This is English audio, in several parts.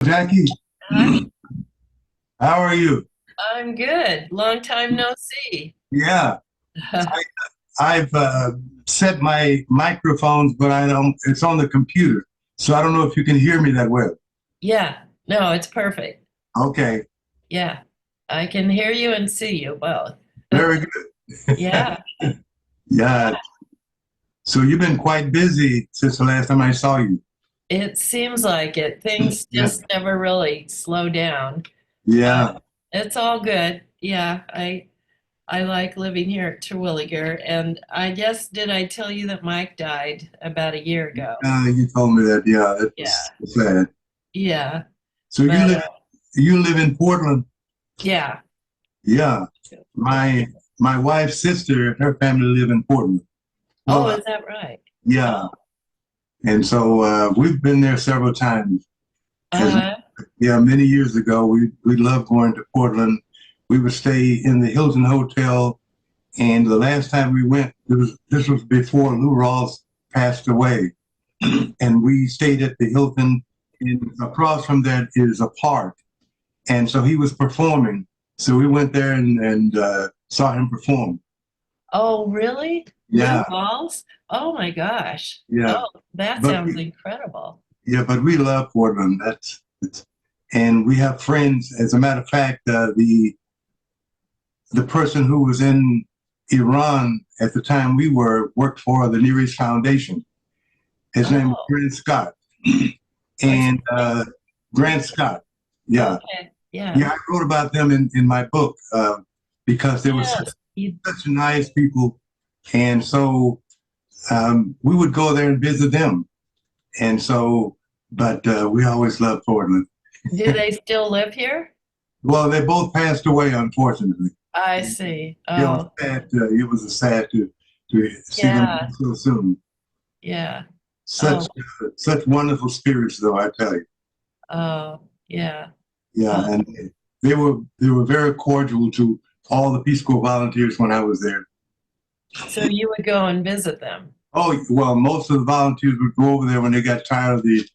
Jackie, Hi, how are you? I'm good. Long time no see. Yeah, I've set my microphones, but I don't. It's on the computer, so I don't know if you can hear me that well. Yeah, no, it's perfect. Okay, Yeah, I can hear you and see you both. very good. Yeah, Yeah, so you've been quite busy since the last time I saw you. it seems like it. Things Yeah, just never really slow down, yeah. but it's all good. Yeah, I like living here at Terwilliger, and I guess did I tell you that Mike died about a year ago? You told me that. Yeah, that was Yeah, sad. yeah, So but you live in Portland? yeah. Yeah. My wife's sister, her family live in Portland. Oh, Well, is that right? yeah, Oh, and so we've been there several times. As uh-huh. Yeah, many years ago, we loved going to Portland. We would stay in the Hilton Hotel, and the last time we went, this was before Lou Rawls passed away, and we stayed at the Hilton. And across from that is a park, and so he was performing. So we went there and saw him perform. Oh, really? Lou Yeah, Rawls? Oh my gosh. yeah, Oh, that but sounds incredible. we love Portland. And we have friends. As a matter of fact, the person who was in Iran at the time we were worked for the Near East Foundation. His name was Oh, Grant Scott. what's And Grant Scott, yeah. okay. Yeah. Yeah, I wrote about them in my book because they were Yes. such nice people. And so we would go there and visit them. And so, but we always loved Portland. Do they still live here? Well, they both passed away, unfortunately. I see. It was Oh, sad. It was a sad to see them yeah. so soon. Yeah. Such Oh, such wonderful spirits, though I tell you. oh, yeah. Yeah, Oh, and they were very cordial to all the Peace Corps volunteers when I was there. so you would go and visit them. Oh well, most of the volunteers would go over there when they got tired of the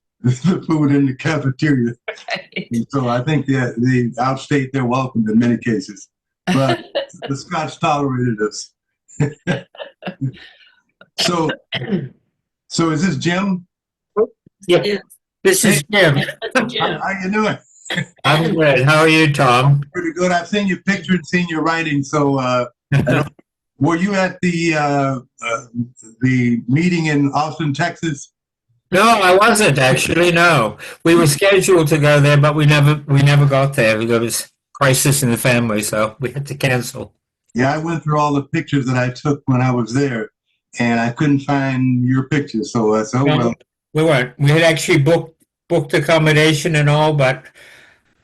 food in the cafeteria, Right. and so I think they outstayed their welcome in many cases. But the Scots tolerated us. So so is this Jim? Yep, It's, this Hey, is Jim. it's Jim. how you doing? I'm good. How are you, Tom? Pretty good. I've seen your picture and seen your writing. So, I don't, were you at the meeting in Austin, Texas? No, I wasn't actually. No, we were scheduled to go there, but we never got there. There was crisis in the family, so we had to cancel. Yeah, I went through all the pictures that I took when I was there, and I couldn't find your picture. So I said, oh No, well. we weren't. We had actually booked accommodation and all, but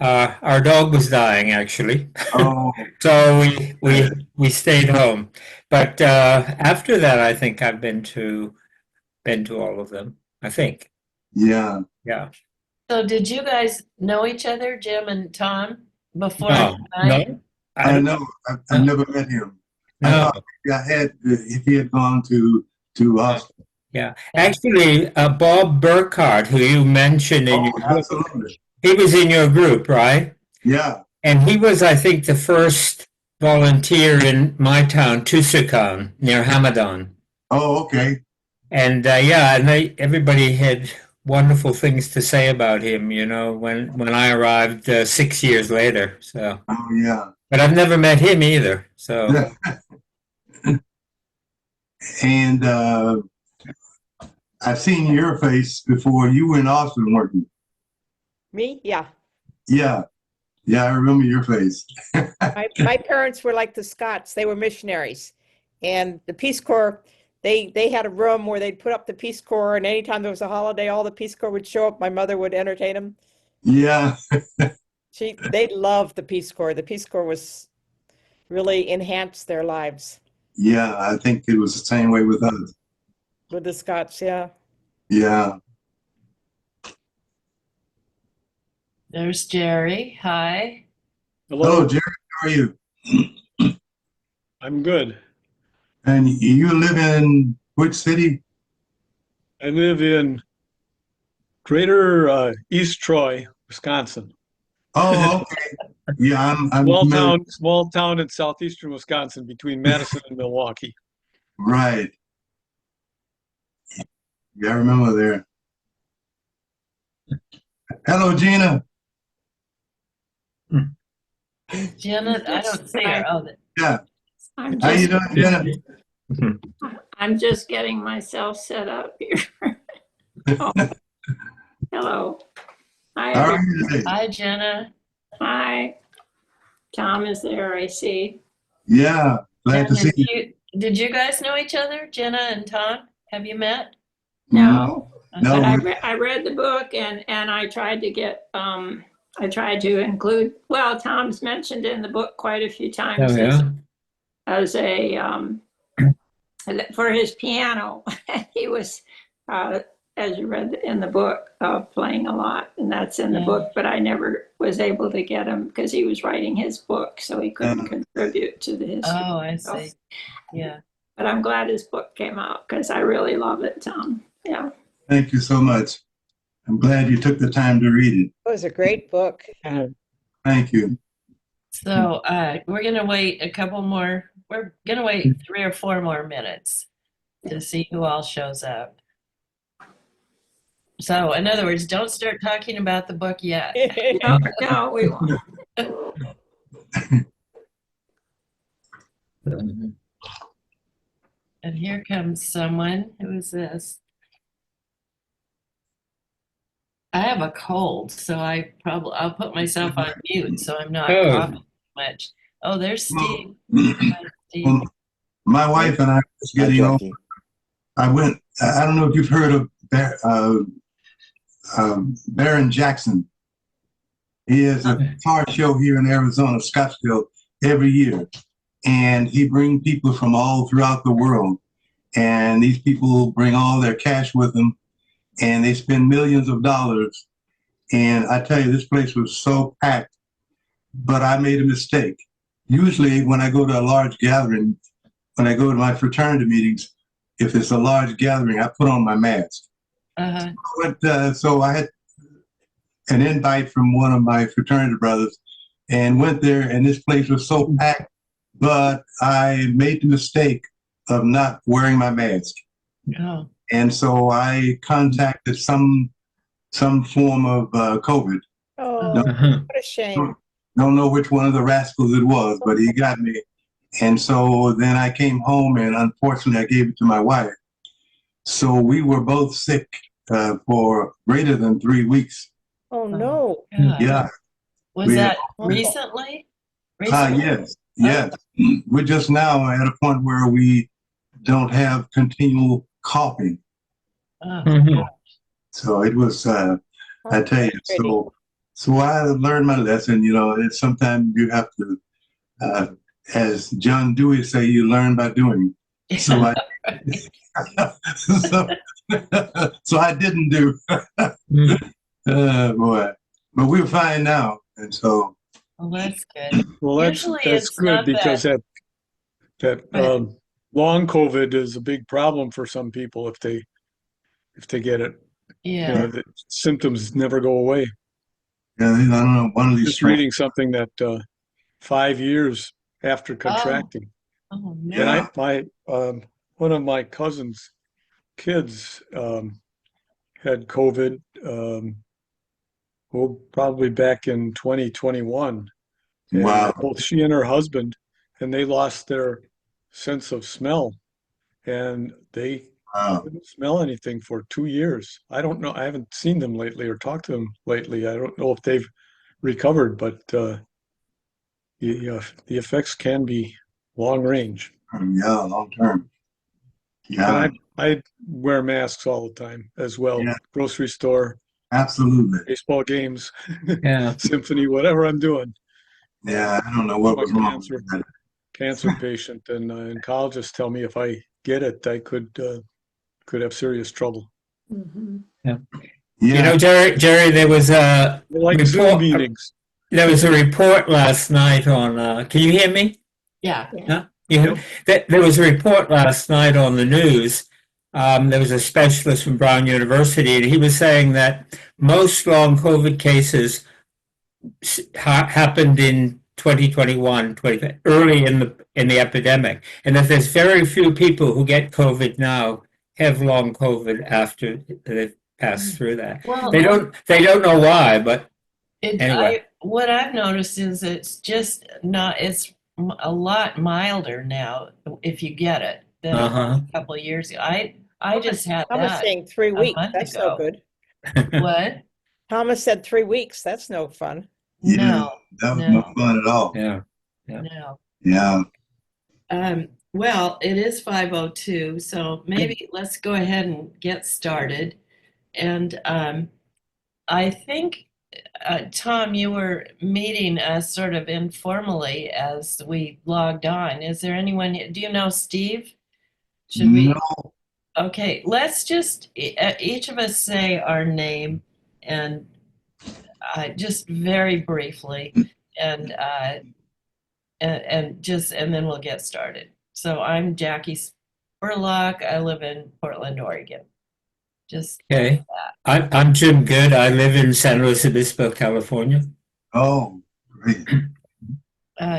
our dog was dying actually, Oh, so we stayed home. But after that, I think I've been to all of them. I think, yeah. yeah. So did you guys know each other, Jim and Tom, before he No, died? no, I I don't know. I've know. never met him. I No, thought maybe I had if he had gone to Austin. yeah. Yeah. Actually, Bob Burkhardt, who you mentioned in Oh, your book, absolutely. he was in your group, right? Yeah. And he was, I think, the first volunteer in my town, Tusakan, near Hamadan. Oh, okay. And yeah, and everybody had wonderful things to say about him, when I arrived 6 years later. So, Oh, yeah. but I've never met him either. So, And I've seen your face before. You were in Austin working. Me? Yeah. Yeah, yeah, I remember your face. My parents were like the Scots. They were missionaries. And the Peace Corps, they had a room where they'd put up the Peace Corps, and anytime there was a holiday, all the Peace Corps would show up. My mother would entertain them. Yeah, They loved the Peace Corps. The Peace Corps was really enhanced their lives yeah, I think it was the same way with us. with the Scots. Yeah. Yeah. There's Jerry. Hi. Hello, Hello, Jerry. How are you? I'm good. And you live in which city? I live in Greater East Troy, Wisconsin. Oh, okay. Yeah, I'm familiar. Small town in southeastern Wisconsin between Madison and Milwaukee. Right. Yeah, I remember there. Hello, Gina. Janet, I don't see her. Oh, Yeah. I'm How you just, doing, Gina? I'm just getting myself set up here. Oh, hello. Hi, How are everybody. you today? hi, Jenna. Hi. Tom is there, I see. Yeah, glad to see you. Did you guys know each other, Jenna and Tom? Have you met? No, No, but we- I read the book and I tried to get, I tried to include, well, Tom's mentioned in the book quite a few times Oh, yeah. as a, for his piano. He was, as you read in the book, playing a lot, and that's in the Yeah. book, but I never was able to get him because he was writing his book, so he couldn't contribute to the history. Oh, I see. Yeah. But I'm glad his book came out because I really love it, Tom. Yeah. Thank you so much. I'm glad you took the time to read it. It was a great book. Thank you. So we're going to wait a couple more. We're going to wait 3 or 4 more minutes to see who all shows up. So, in other words, don't start talking about the book yet. No, we won't. And here comes someone. Who is this? I have a cold, so I'll put myself on mute so I'm not coughing much. Oh, there's Steve. Hi, Steve. Well, my wife and I were just getting over. I don't know if you've heard of Baron Jackson. He has a car show here in Arizona, Scottsdale, every year. And he brings people from all throughout the world. And these people bring all their cash with them. And they spend millions of dollars. And I tell you, this place was so packed. But I made a mistake. Usually when I go to a large gathering, when I go to my fraternity meetings, if it's a large gathering, I put on my mask. Uh-huh. But so I had an invite from one of my fraternity brothers and went there, and this place was so packed, but I made the mistake of not wearing my mask. Oh. And so I contacted some form of COVID. Oh, No. what a shame. Don't know which one of the rascals it was, but he got me. And so then I came home, and unfortunately I gave it to my wife. So we were both sick for greater than 3 weeks. Oh, no. God. Yeah. Was We- that recently? Yes. We're just now at a point where we don't have continual coughing. Oh. So it was, I tell you, so I learned my lesson. You know, it's sometimes you have to, as John Dewey say, you learn by doing. So I, so I didn't do. Boy, but we're fine now, and so. Well, that's good. Well, that's Usually it's good not because that- that long COVID is a big problem for some people if they get it. Yeah. You know, the symptoms never go away. Yeah, I don't know. One of these. Just reading something that 5 years after contracting, Oh, no. and one of my cousin's kids had COVID. Well, probably back in 2021. And Wow. both she and her husband, and they lost their sense of smell, and they Wow. couldn't smell anything for 2 years. I don't know. I haven't seen them lately or talked to them lately. I don't know if they've recovered, but the effects can be long range. Yeah, long term. Yeah, And I wear masks all the time as well. Yeah. Grocery store, absolutely. baseball games, Yeah. symphony, whatever I'm doing. Yeah, I don't know what was wrong with that. Cancer patient, and oncologists tell me if I get it, I could have serious trouble. Mhm. You know, Jerry, there was a Like Zoom meetings. report last night on. Can you hear me? Yeah. There was a report last night on the news There was a specialist from Brown University, and he was saying that most long COVID cases happened in 2021, early in the epidemic, and that there's very few people who get COVID now have long COVID after they've passed through that. Well, They don't know why, but anyway. what I've noticed is it's a lot milder now if you get it than it was a couple of years ago. I just had Thomas that saying 3 weeks. month That's ago. no good. What? Thomas said 3 weeks. That's no fun. Yeah, No, that was no fun at all. Yeah. no. Yeah. Well, it is 5:02, so maybe let's go ahead and get started. And I think, Tom, you were meeting us sort of informally as we logged on. Is there anyone, do you know Steve? Should we? No. Okay, let's just each of us say our name and just very briefly, and then we'll get started. So I'm Jackie Spurlock. I live in Portland, Oregon. Just Okay. I'm Jim Good. I live in San Luis Obispo, California. Oh, great.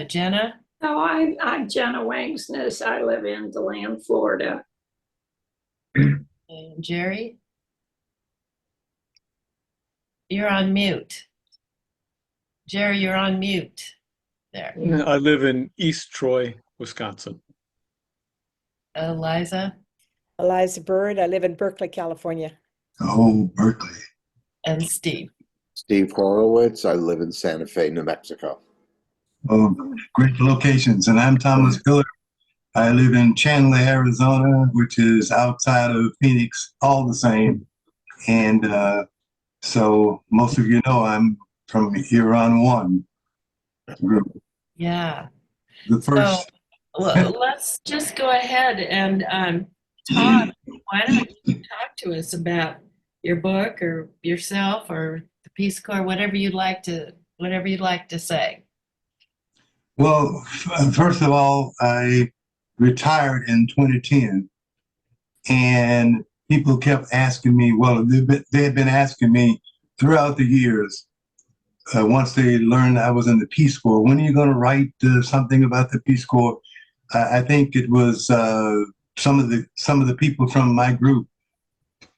Jenna. No, I'm Jenna Wangsness. I live in DeLand, Florida. And Jerry. You're on mute. Jerry, you're on mute. There. I live in East Troy, Wisconsin. Eliza Eliza Bird. I live in Berkeley, California. Oh, Berkeley. and Steve. Steve Horowitz. I live in Santa Fe, New Mexico. Oh, great locations. And I'm Thomas Piller. I live in Chandler, Arizona, which is outside of Phoenix, all the same. And so most of you know I'm from Huron 1 group. Yeah. The first. Well, let's just go ahead and Todd, why don't you talk to us about your book or yourself or the Peace Corps, whatever you'd like to say. Well, first of all, I retired in 2010, and people kept asking me, well, they had been asking me throughout the years, once they learned I was in the Peace Corps, when are you going to write something about the Peace Corps? I think it was some of the people from my group,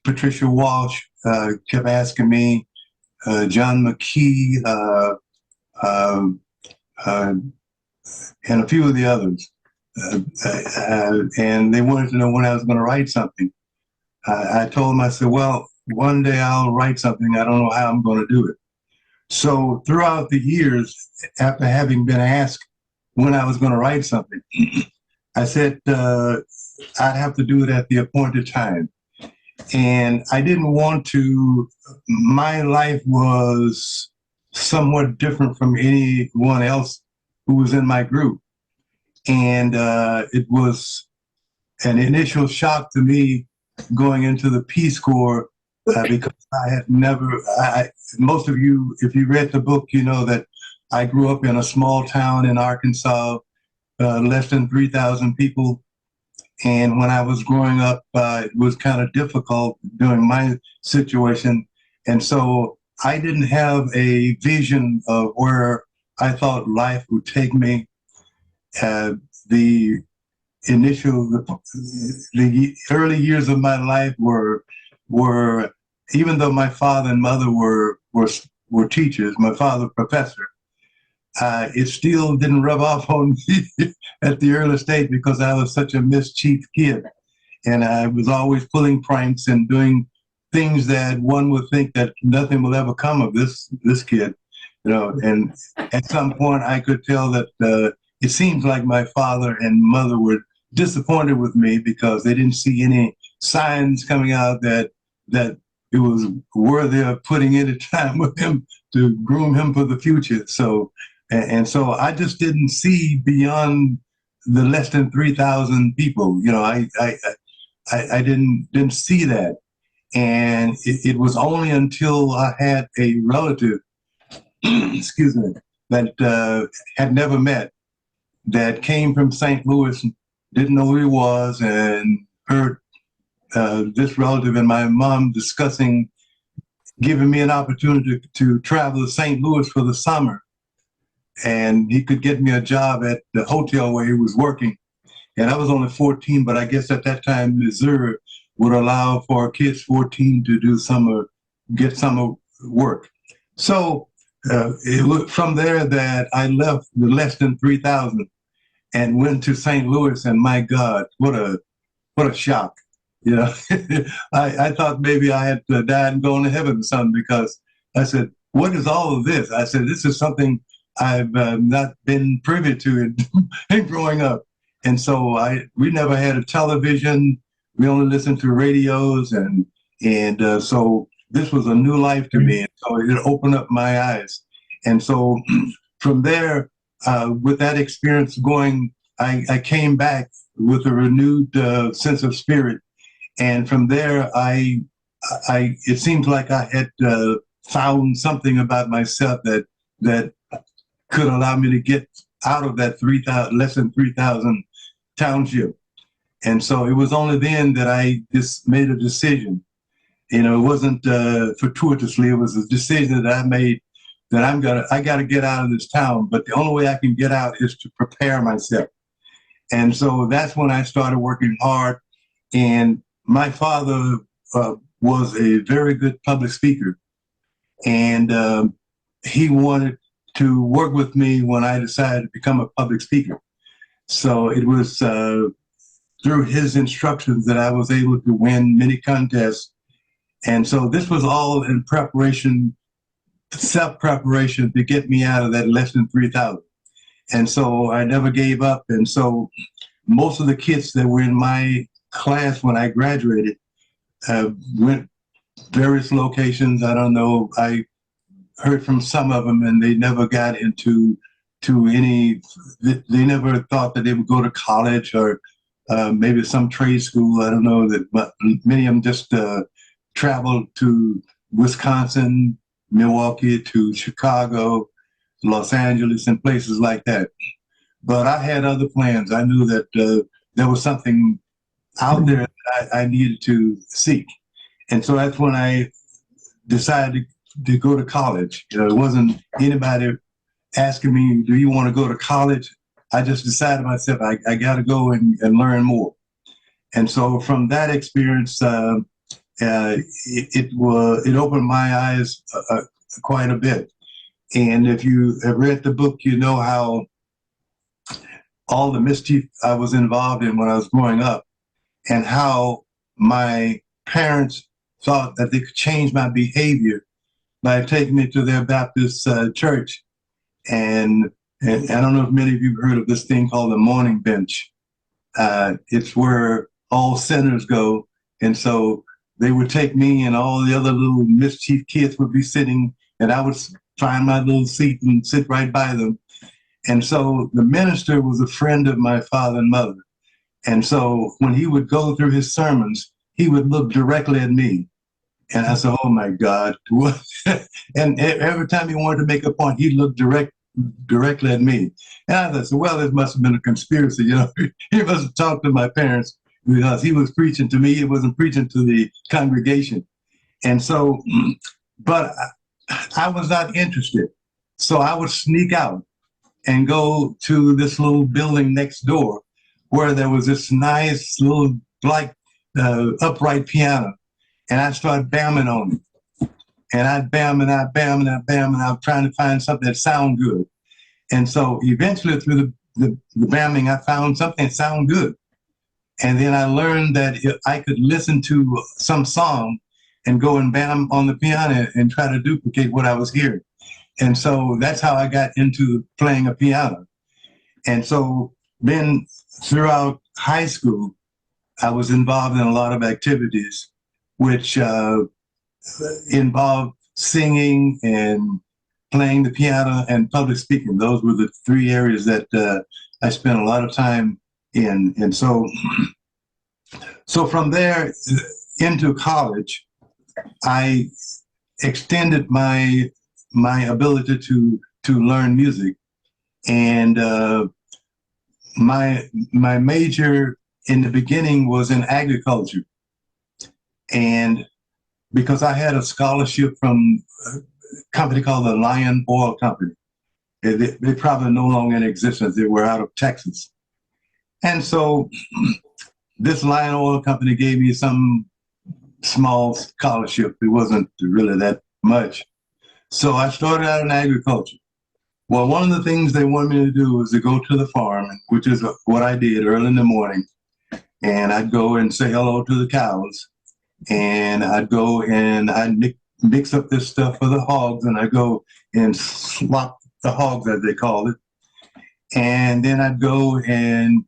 Patricia Walsh, kept asking me, John McKee, and a few of the others. And they wanted to know when I was going to write something. I told them, I said, well, one day I'll write something. I don't know how I'm going to do it. So throughout the years, after having been asked when I was going to write something, I said I'd have to do it at the appointed time. And I didn't want to, my life was somewhat different from anyone else who was in my group. And it was an initial shock to me going into the Peace Corps because I had never, most of you, if you read the book, you know that I grew up in a small town in Arkansas, less than 3,000 people. And when I was growing up, it was kind of difficult during my situation. And so I didn't have a vision of where I thought life would take me. The early years of my life were even though my father and mother were teachers, my father professor, it still didn't rub off on me at the early stage because I was such a mischief kid. And I was always pulling pranks and doing things that one would think that nothing will ever come of this kid, you know. And at some point I could tell that it seems like my father and mother were disappointed with me because they didn't see any signs coming out that it was worthy of putting any time with him to groom him for the future. So I just didn't see beyond the less than 3,000 people. You know, I didn't see that. And it was only until I had a relative, excuse me, that had never met, that came from St. Louis, didn't know who he was, and heard this relative and my mom discussing giving me an opportunity to travel to St. Louis for the summer. And he could get me a job at the hotel where he was working. And I was only 14, but I guess at that time, Missouri would allow for kids 14 to do get summer work. So it was from there that I left with less than 3,000 and went to St. Louis. And my God, what a shock. You know, I thought maybe I had died and gone to heaven or something, because I said, what is all of this? I said, this is something I've not been privy to in growing up. And so we never had a television. We only listened to radios. And so this was a new life to me. And so it opened up my eyes. And so from there, with that experience going, I came back with a renewed sense of spirit. And from there, it seems like I had found something about myself that could allow me to get out of that less than 3,000 township. And so it was only then that I just made a decision. You know, it wasn't fortuitously. It was a decision that I made that I got to get out of this town. But the only way I can get out is to prepare myself. And so that's when I started working hard. And my father was a very good public speaker, and he wanted to work with me when I decided to become a public speaker. So it was through his instructions that I was able to win many contests. And so this was all in preparation, self-preparation to get me out of that less than 3,000. And so I never gave up. And so most of the kids that were in my class when I graduated went various locations. I don't know. I heard from some of them, and they never got into any. They never thought that they would go to college or maybe some trade school. I don't know that, but many of them just traveled to Wisconsin, Milwaukee, to Chicago, Los Angeles, and places like that. But I had other plans. I knew that there was something out there that I needed to seek. And so that's when I decided to go to college. You know, it wasn't anybody asking me, do you want to go to college? I just decided myself, I got to go and learn more. And so from that experience, it opened my eyes quite a bit. And if you have read the book, you know how all the mischief I was involved in when I was growing up, and how my parents thought that they could change my behavior by taking me to their Baptist church. And I don't know if many of you have heard of this thing called the morning bench. It's where all sinners go. And so they would take me, and all the other little mischief kids would be sitting, and I would find my little seat and sit right by them. And so the minister was a friend of my father and mother. And so when he would go through his sermons, he would look directly at me. And I said, oh my God. And every time he wanted to make a point, he'd look directly at me. And I thought, well, this must have been a conspiracy. You know, he must have talked to my parents, because he was preaching to me. He wasn't preaching to the congregation. And so, but I was not interested. So I would sneak out and go to this little building next door, where there was this nice little like upright piano, and I started bamming on it. And I'd bam and I'd bam and I'd bam, and I was trying to find something that sounded good. And so eventually through the bamming, I found something that sounded good. And then I learned that if I could listen to some song and go and bam on the piano and try to duplicate what I was hearing. And so that's how I got into playing a piano. And so then throughout high school, I was involved in a lot of activities, which involved singing and playing the piano and public speaking. Those were the three areas that I spent a lot of time in. And so from there into college, I extended my ability to learn music. And my major in the beginning was in agriculture. And because I had a scholarship from a company called the Lion Oil Company. They probably no longer in existence. They were out of Texas. And so this Lion Oil Company gave me some small scholarship. It wasn't really that much. So I started out in agriculture. Well, one of the things they wanted me to do was to go to the farm, which is what I did early in the morning. And I'd go and say hello to the cows. And I'd go and I'd mix up this stuff for the hogs, and I'd go and slop the hogs, as they call it. And then I'd go and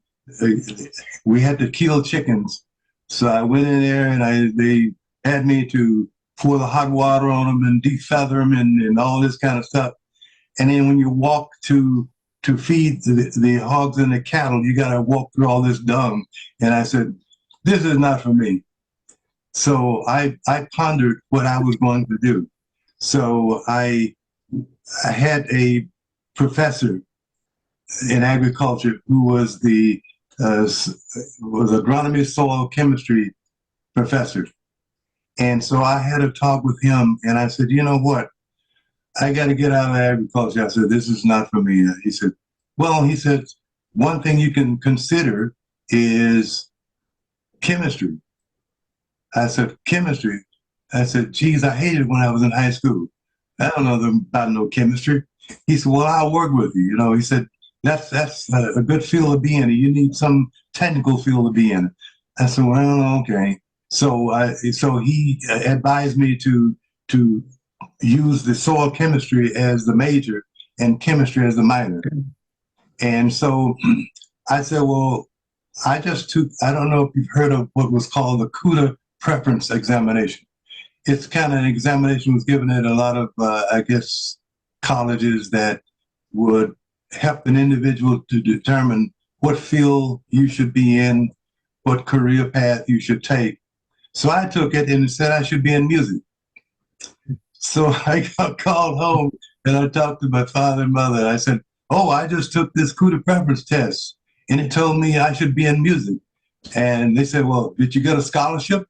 we had to kill chickens. So I went in there and they had me to pour the hot water on them and defeather them and all this kind of stuff. And then when you walk to feed the hogs and the cattle, you got to walk through all this dung. And I said, this is not for me. So I pondered what I was going to do. So I had a professor in agriculture who was was agronomy soil chemistry professor. And so I had a talk with him, and I said, you know what? I got to get out of agriculture. I said, this is not for me. He said, well, he said, one thing you can consider is chemistry. I said, chemistry? I said, geez, I hated it when I was in high school. I don't know about no chemistry. He said, well, I'll work with you. You know, he said, that's a good field to be in. You need some technical field to be in. I said, well, okay. So he advised me to use the soil chemistry as the major and chemistry as the minor. And so I said, well, I don't know if you've heard of what was called the CUDA preference examination. It's kind of an examination was given at a lot of, I guess, colleges that would help an individual to determine what field you should be in, what career path you should take. So I took it and said I should be in music. So I got called home and I talked to my father and mother. I said, oh, I just took this CUDA preference test and it told me I should be in music. And they said, well, did you get a scholarship?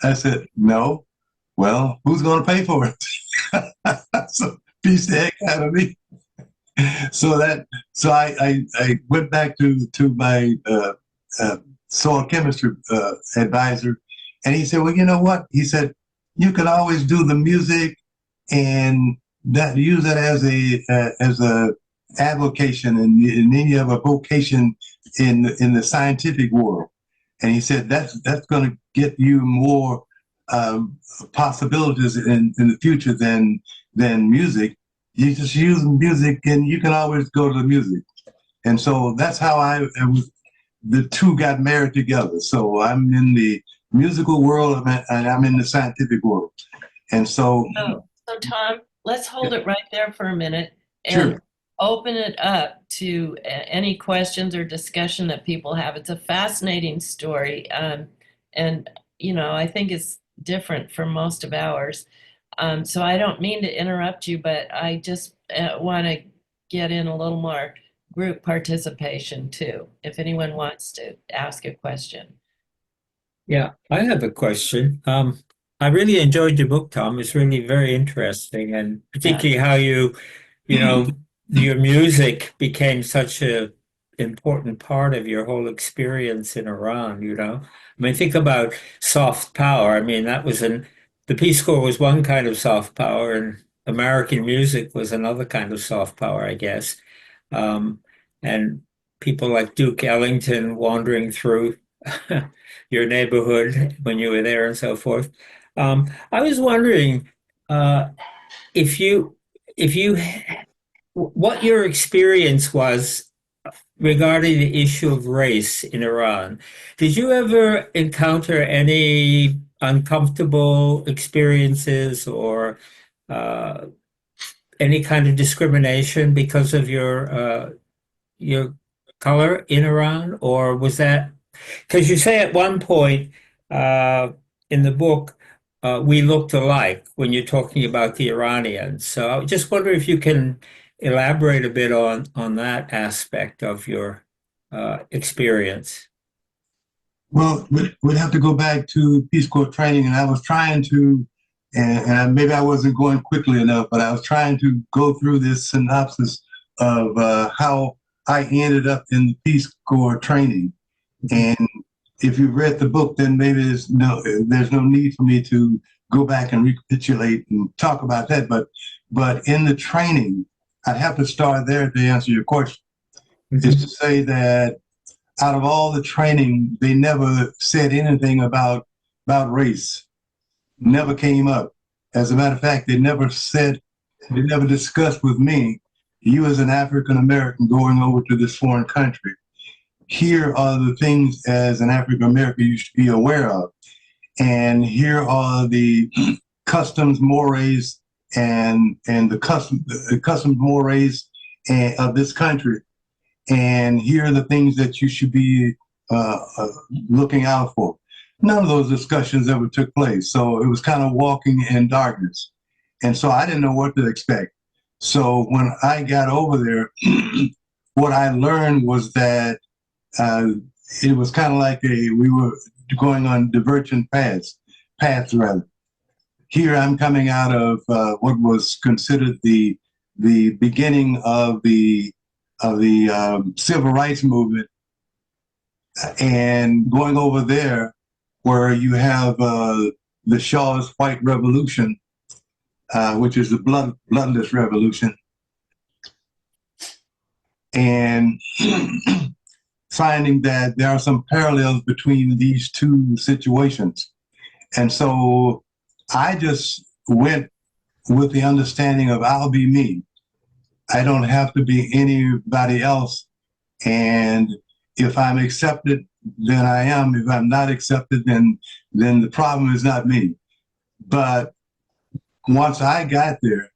I said, no. Well, who's going to pay for it? So piece the heck out of me. So I went back to my soil chemistry advisor, and he said, well, you know what? He said, you can always do the music and use that as a avocation, and then you have a vocation in the scientific world. And he said that's going to get you more possibilities in the future than music. You just use music, and you can always go to the music. And so that's how the two got married together. So I'm in the musical world, and I'm in the scientific world. And so, so Tom, let's hold it right there for a minute and sure. open it up to any questions or discussion that people have. It's a fascinating story, and I think it's different from most of ours. So I don't mean to interrupt you, but I just want to get in a little more group participation too, if anyone wants to ask a question. Yeah, I have a question. I really enjoyed your book, Tom. It's really very interesting, and particularly how your music became such a important part of your whole experience in Iran. I mean, think about soft power. I mean, the Peace Corps was one kind of soft power, and American music was another kind of soft power, I guess. And people like Duke Ellington wandering through your neighborhood when you were there and so forth. I was wondering if you what your experience was regarding the issue of race in Iran. Did you ever encounter any uncomfortable experiences or any kind of discrimination because of your color in Iran, or was that because you say at one point in the book we looked alike when you're talking about the Iranians? So I just wonder if you can elaborate a bit on that aspect of your experience. Well, we'd have to go back to Peace Corps training, and I was trying to, maybe I wasn't going quickly enough, but I was trying to go through this synopsis of how I ended up in the Peace Corps training. And if you've read the book, then maybe there's no need for me to go back and recapitulate and talk about that. But in the training, I'd have to start there to answer your question. Is to say that out of all the training, they never said anything about race. Never came up. As a matter of fact, they never discussed with me, you as an African American going over to this foreign country. Here are the things as an African American you should be aware of. And here are the customs, mores, and the customs mores of this country. And here are the things that you should be looking out for. None of those discussions ever took place. So it was kind of walking in darkness. And so I didn't know what to expect. So when I got over there, what I learned was that it was kind of like we were going on divergent paths rather. Here I'm coming out of what was considered the beginning of the civil rights movement, and going over there where you have the Shaw's White Revolution, which is the bloodless revolution, and finding that there are some parallels between these two situations. And so I just went with the understanding of I'll be me. I don't have to be anybody else. And if I'm accepted, then I am. If I'm not accepted, then the problem is not me. But once I got there,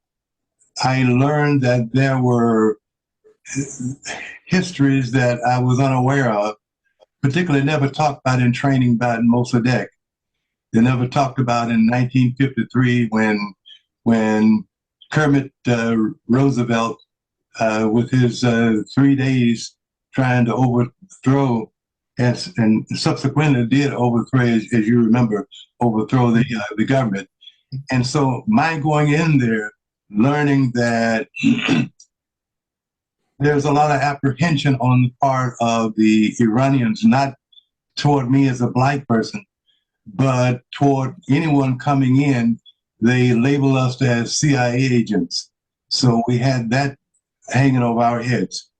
I learned that there were histories that I was unaware of, particularly never talked about in training about in Mossadegh. They never talked about in 1953 when Kermit Roosevelt, with his 3 days trying to overthrow, and subsequently did overthrow, as you remember, overthrow the government. And so my going in there, learning that there's a lot of apprehension on the part of the Iranians, not toward me as a Black person, but toward anyone coming in. They label us as CIA agents. So we had that hanging over our heads.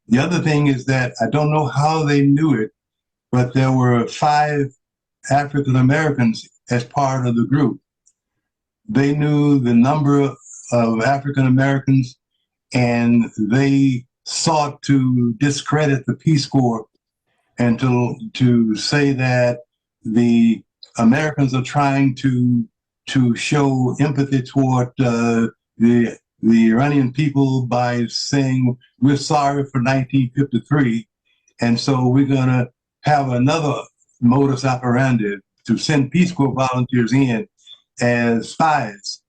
The other thing is that I don't know how they knew it, but there were 5 African Americans as part of the group. They knew the number of African Americans, and they sought to discredit the Peace Corps and to say that the Americans are trying to show empathy toward the Iranian people by saying we're sorry for 1953, and so we're going to have another modus operandi to send Peace Corps volunteers in as spies.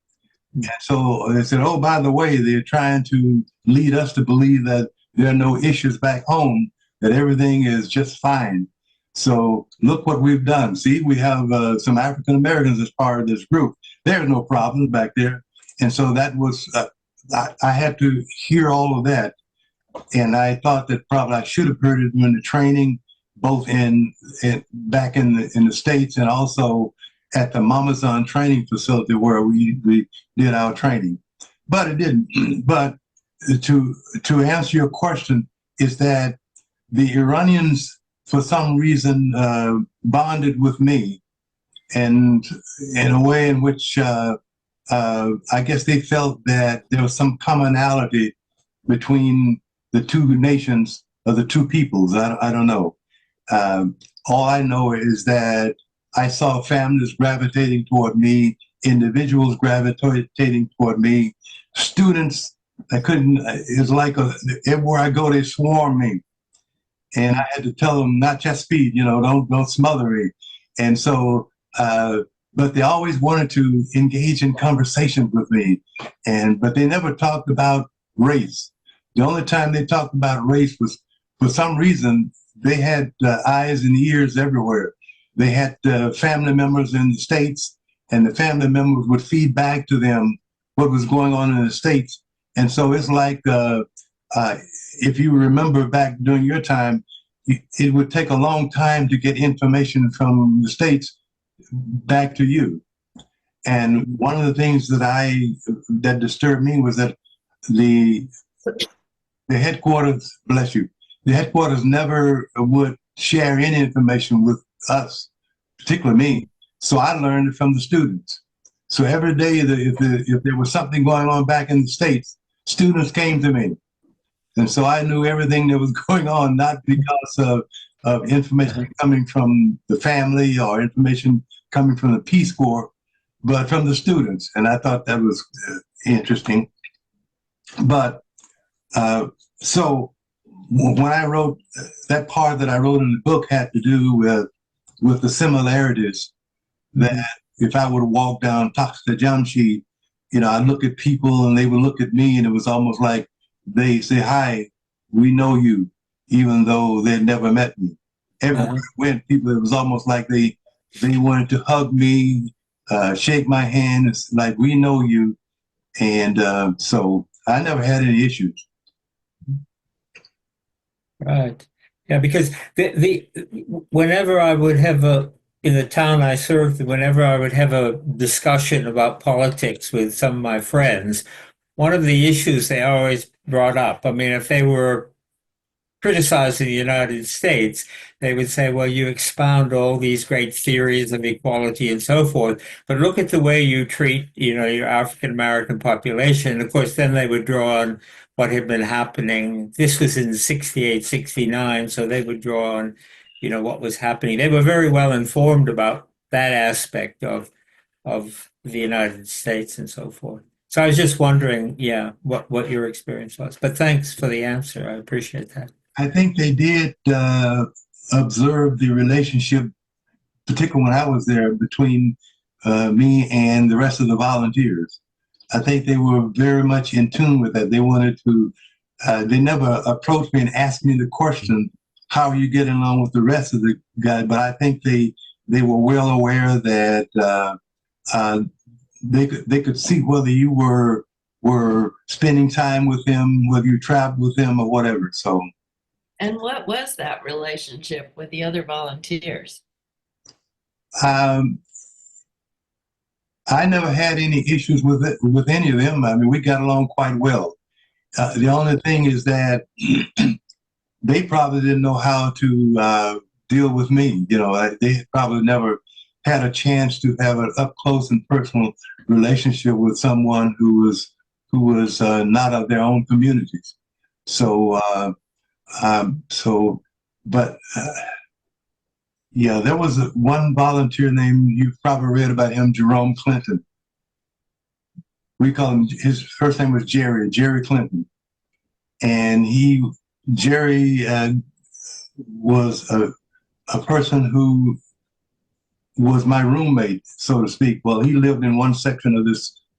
And so they said, oh, by the way, they're trying to lead us to believe that there are no issues back home, that everything is just fine. So look what we've done. See, we have some African Americans as part of this group. There's no problems back there. And so that was, I had to hear all of that. And I thought that probably I should have heard it in the training, both back in the States and also at the Mamazan training facility where we did our training. But it didn't. But to answer your question, is that the Iranians, for some reason, bonded with me, and in a way in which I guess they felt that there was some commonality between the two nations or the two peoples. I don't know. All I know is that I saw families gravitating toward me, individuals gravitating toward me, students. It was like everywhere I go, they swarm me. And I had to tell them, not just speed, don't smother me. And so, but they always wanted to engage in conversations with me. But they never talked about race. The only time they talked about race was, for some reason, they had eyes and ears everywhere. they had family members in the States, and the family members would feed back to them what was going on in the States. And so it's like, if you remember back during your time, it would take a long time to get information from the States back to you. And one of the things that disturbed me was that the headquarters, bless you, the headquarters never would share any information with us, particularly me. So I learned it from the students. So every day, if there was something going on back in the States, students came to me. And so I knew everything that was going on, not because of information coming from the family or information coming from the Peace Corps, but from the students. And I thought that was interesting. But so when I wrote, that part that I wrote in the book had to do with the similarities that if I would walk down Taxta Jamshi, I'd look at people and they would look at me, and it was almost like they say, "Hi, we know you," even though they'd never met me. Everywhere I went, people, it was almost like they wanted to hug me, shake my hand. It's like, "We know you." And so I never had any issues. Right. Yeah, because whenever I would have in the town I served, whenever I would have a discussion about politics with some of my friends, one of the issues they always brought up, I mean, if they were criticizing the United States, they would say, well, you expound all these great theories of equality and so forth, but look at the way you treat, your African American population. And of course, then they would draw on what had been happening. This was in 68, 69, so they would draw on, what was happening. They were very well informed about that aspect of the United States and so forth. So I was just wondering, what your experience was. But thanks for the answer. I appreciate that. I think they did observe the relationship, particularly when I was there, between me and the rest of the volunteers. I think they were very much in tune with that. They wanted to, they never approached me and asked me the question, how are you getting along with the rest of the guys? But I think they were well aware that they could see whether you were spending time with them, whether you traveled with them or whatever. So. And what was that relationship with the other volunteers? I never had any issues with it, with any of them. I mean, we got along quite well. The only thing is that they probably didn't know how to deal with me. They probably never had a chance to have an up close and personal relationship with someone who was not of their own communities. So. There was one volunteer named, you've probably read about him, Jerome Clinton. We call him, his first name was Jerry Clinton. And Jerry was a person who was my roommate, so to speak. Well, he lived in one section of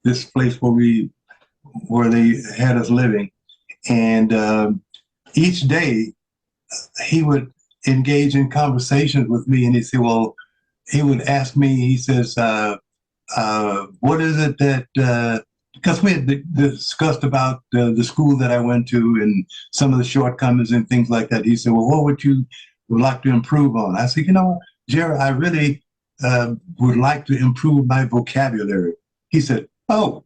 this place where they had us living. And each day he would engage in conversations with me, and he would ask me, he says, what is it that, because we had discussed about the school that I went to and some of the shortcomings and things like that. He said, well, what would you like to improve on? I said, Jerry, I really would like to improve my vocabulary. He said, oh,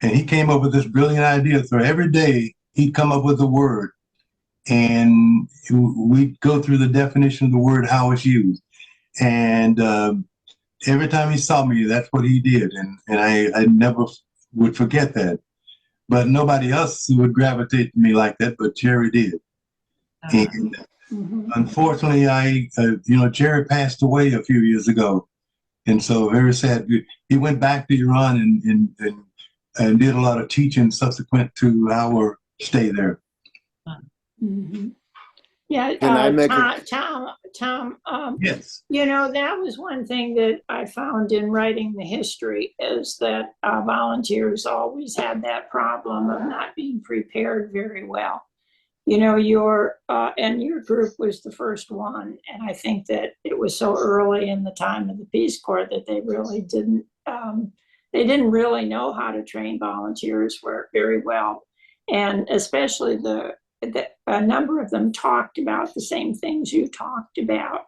and he came up with this brilliant idea. So every day he'd come up with a word, and we'd go through the definition of the word, how it's used. And every time he saw me, that's what he did. And I never would forget that. But nobody else would gravitate to me like that, but Jerry did. And unfortunately, Jerry passed away a few years ago. And so very sad. He went back to Iran and did a lot of teaching subsequent to our stay there. Yeah, Can I make Tom, Yes. that was one thing that I found in writing the history, is that volunteers always had that problem of not being prepared very well. you know, your group was the first one. And I think that it was so early in the time of the Peace Corps that they didn't really know how to train volunteers very well. And especially a number of them talked about the same things you talked about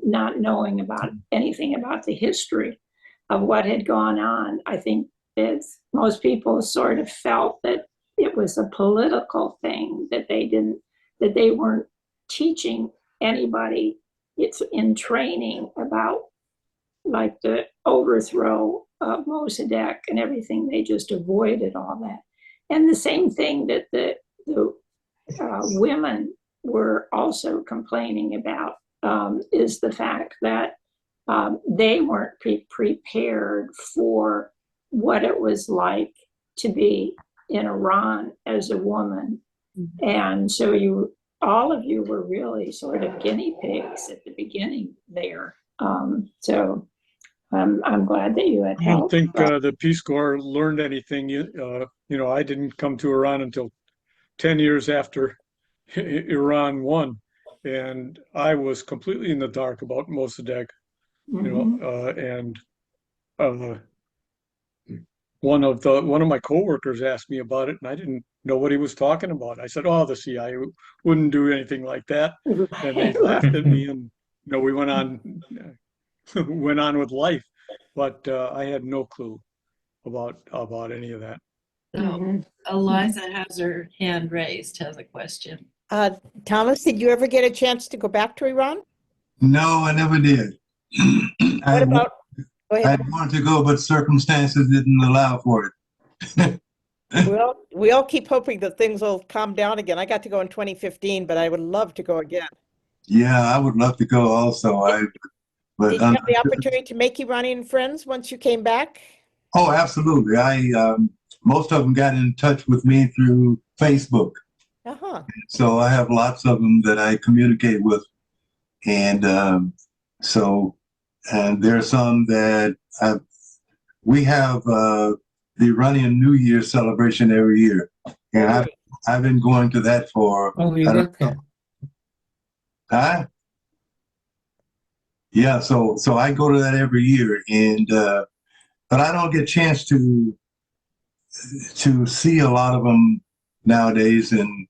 not knowing about anything about the history of what had gone on. I think most people sort of felt that it was a political thing, that they weren't teaching anybody it's in training about like the overthrow of Mossadegh and everything. They just avoided all that. And the same thing that the women were also complaining about is the fact that they weren't prepared for what it was like to be in Iran as a woman. And so all of you were really sort of guinea pigs at the beginning there. So I'm glad that you had I don't help. think the Peace Corps learned anything. I didn't come to Iran until 10 years after Iran won, and I was completely in the dark about Mossadegh. And one of my coworkers asked me about it, and I didn't know what he was talking about. I said, "Oh, the CIA wouldn't do anything like that," and they laughed at me, and we went on with life. But I had no clue about any of that. So Eliza has her hand raised, has a question. Thomas, did you ever get a chance to go back to Iran? No, I never did. What about? Go I ahead. wanted to go, but circumstances didn't allow for it. We all keep hoping that things will calm down again. I got to go in 2015, but I would love to go again. Yeah, I would love to go also. But Did you have the opportunity to make Iranian friends once you came back? Oh, absolutely. Most of them got in touch with me through Facebook. Uh-huh. So I have lots of them that I communicate with. And and there are some that we have the Iranian New Year celebration every year. And I've been going to that for. Oh, you work there. Huh? Yeah, so I go to that every year, and but I don't get a chance to see a lot of them nowadays, and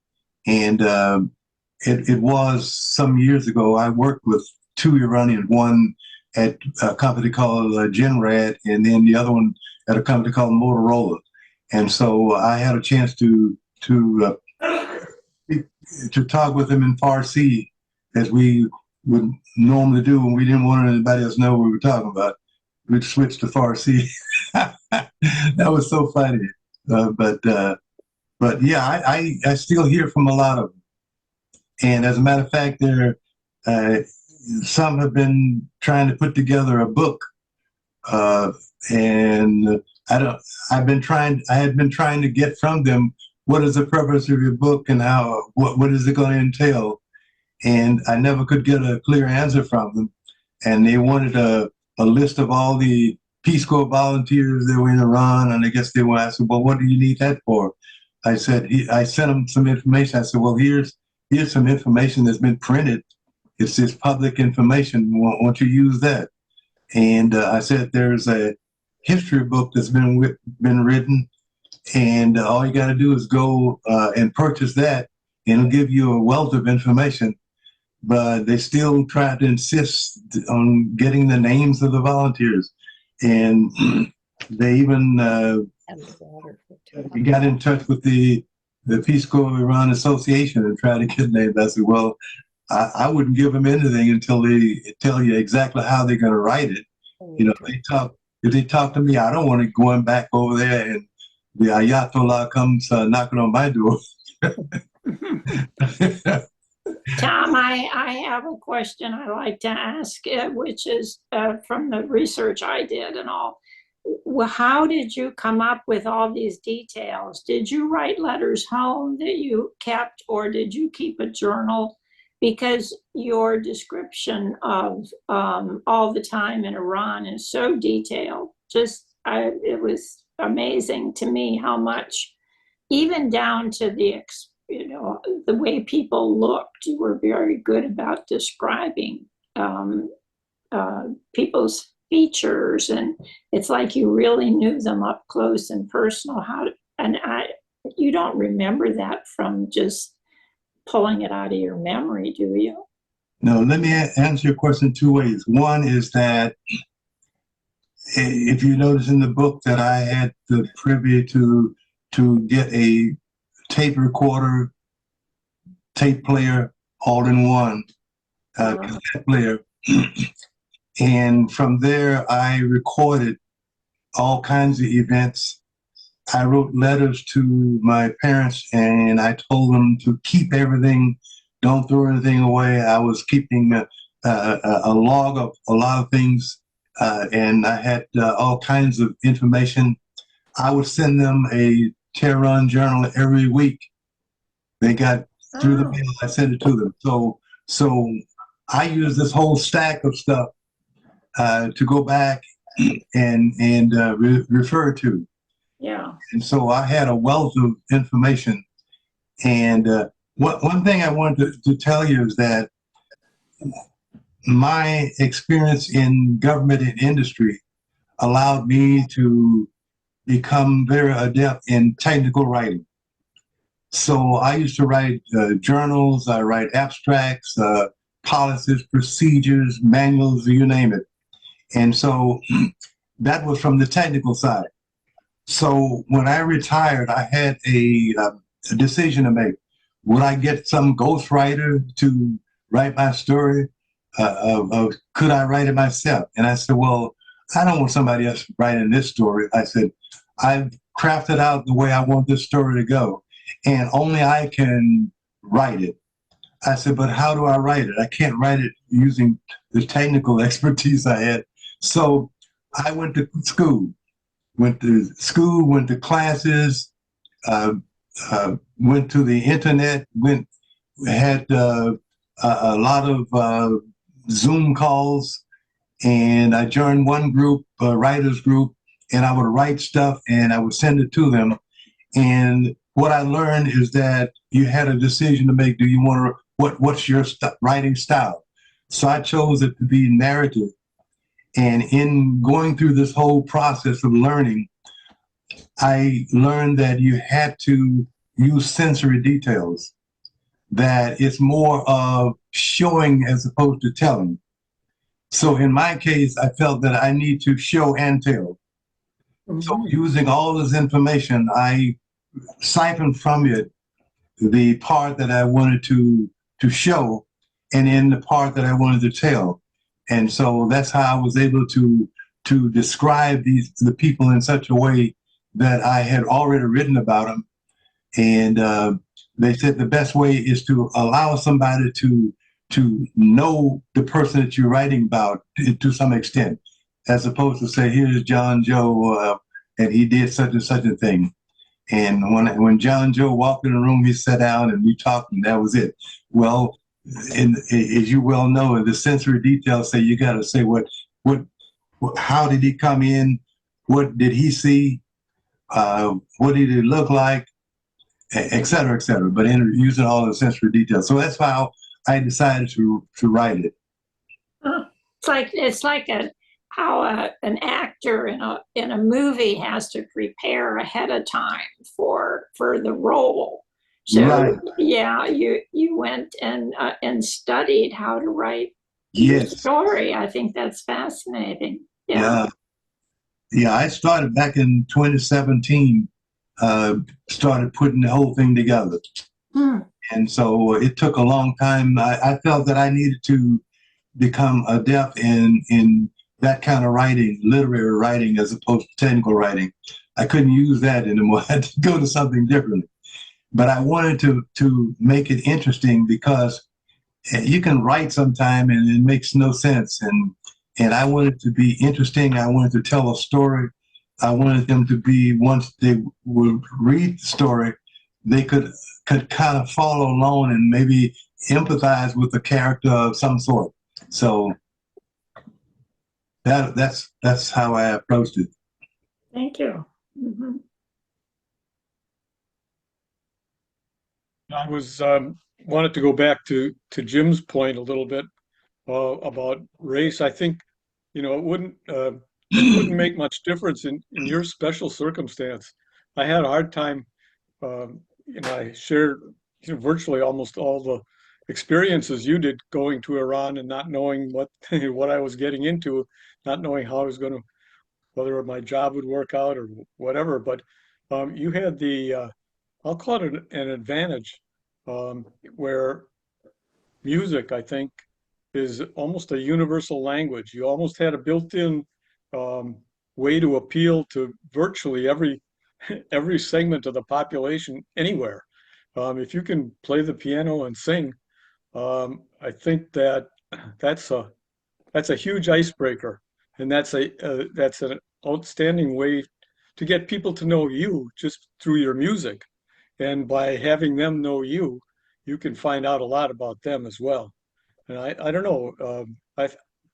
it was some years ago. I worked with two Iranians, one at a company called Genrad, and then the other one at a company called Motorola, and so I had a chance to talk with them in Farsi, as we would normally do when we didn't want anybody else to know what we were talking about. We'd switch to Farsi. That was so funny. But yeah, I still hear from a lot of them. And as a matter of fact, some have been trying to put together a book. And I had been trying to get from them, what is the purpose of your book and what is it going to entail? And I never could get a clear answer from them. And they wanted a list of all the Peace Corps volunteers that were in Iran, and I guess they were asking, well, what do you need that for? I said, I sent them some information. I said, well, here's some information that's been printed. It's this public information. Won't you use that? And I said, there's a history book that's been written, and all you got to do is go and purchase that, and it'll give you a wealth of information. But they still try to insist on getting the names of the volunteers. And they even got in touch with the Peace Corps Iran Association and tried to get names. I said, well, I wouldn't give them anything until they tell you exactly how they're going to write it. If they talk to me, I don't want to going back over there and the Ayatollah comes knocking on my door. Tom, I have a question I like to ask, which is from the research I did and all. Well, how did you come up with all these details? Did you write letters home that you kept, or did you keep a journal? Because your description of all the time in Iran is so detailed. It was amazing to me how much, even down to the the way people looked. You were very good about describing people's features, and it's like you really knew them up close and personal. You don't remember that from just pulling it out of your memory, do you? No, let me answer your question two ways. One is that if you notice in the book that I had the privilege to get a tape recorder, tape player, all in one, cassette player. And from there, I recorded all kinds of events. I wrote letters to my parents and I told them to keep everything, don't throw anything away. I was keeping a log of a lot of things, and I had all kinds of information. I would send them a Tehran journal every week. They got through the mail, I sent it to them. So I used this whole stack of stuff to go back and refer to. Yeah. And so I had a wealth of information. And one thing I wanted to tell you is that my experience in government and industry allowed me to become very adept in technical writing. So I used to write journals, I write abstracts, policies, procedures, manuals, you name it. And so that was from the technical side. So when I retired, I had a decision to make. Would I get some ghostwriter to write my story? Could I write it myself? And I said, well, I don't want somebody else writing this story. I said, I've crafted out the way I want this story to go, and only I can write it. I said, but how do I write it? I can't write it using the technical expertise I had. So I went to school. Went to classes, went to the internet, had a lot of Zoom calls, and I joined one group, a writers group, and I would write stuff and I would send it to them. And what I learned is that you had a decision to make. Do you want to, what's your writing style? So I chose it to be narrative. And in going through this whole process of learning, I learned that you had to use sensory details, that it's more of showing as opposed to telling. So in my case, I felt that I need to show and tell. So using all this information, I siphoned from it the part that I wanted to show, and then the part that I wanted to tell. And so that's how I was able to describe the people in such a way that I had already written about them. And they said the best way is to allow somebody to know the person that you're writing about to some extent, as opposed to say, here's John Joe, and he did such and such a thing. And when John Joe walked in the room, he sat down and we talked, and that was it. Well, as you well know, the sensory details say you got to say how did he come in, what did he see, what did it look like, et cetera, et cetera. But using all the sensory details. So that's how I decided to write it. It's like how an actor in a movie has to prepare ahead of time for the role. So right. Yeah, you went and studied how to write yes. the story. I think that's fascinating. Yeah. I started back in 2017. Started putting the whole thing together. And so it took a long time. I felt that I needed to become adept in that kind of writing, literary writing, as opposed to technical writing. I couldn't use that anymore. I had to go to something different. But I wanted to make it interesting, because you can write sometime and it makes no sense. And I wanted it to be interesting. I wanted to tell a story. I wanted them to be, once they would read the story, they could kind of follow along and maybe empathize with a character of some sort. So that's how I approached it. Thank you. Mm-hmm. I was wanted to go back to Jim's point a little bit about race. I think, it wouldn't make much difference in your special circumstance. I had a hard time, I shared, virtually almost all the experiences you did going to Iran and not knowing what what I was getting into, not knowing how I was going to, whether my job would work out or whatever. But you had I'll call it an advantage, where music, I think, is almost a universal language. You almost had a built-in um, way to appeal to virtually every segment of the population anywhere. If you can play the piano and sing, I think that's a that's a huge icebreaker, and that's an outstanding way to get people to know you just through your music. And by having them know you, you can find out a lot about them as well. And I don't know,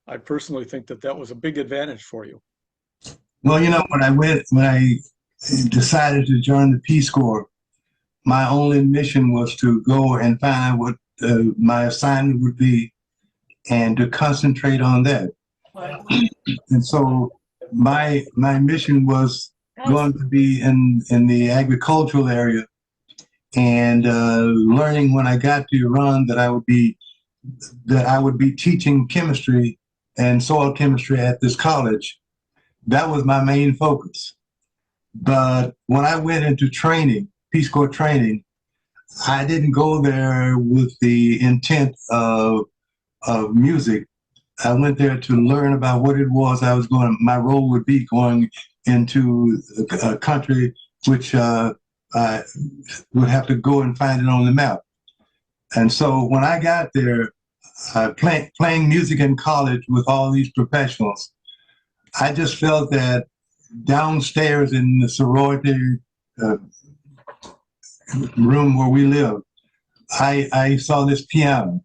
I personally think that that was a big advantage for you. Well, when I decided to join the Peace Corps, my only mission was to go and find out what my assignment would be and to concentrate on that. And so my mission was going to be in the agricultural area and learning when I got to Iran that I would be teaching chemistry and soil chemistry at this college. That was my main focus. But when I went into training, Peace Corps training, I didn't go there with the intent of music. I went there to learn about what it was my role would be going into a country which I would have to go and find it on the map. And so when I got there, playing music in college with all these professionals, I just felt that downstairs in the sorority room where we lived, I saw this piano,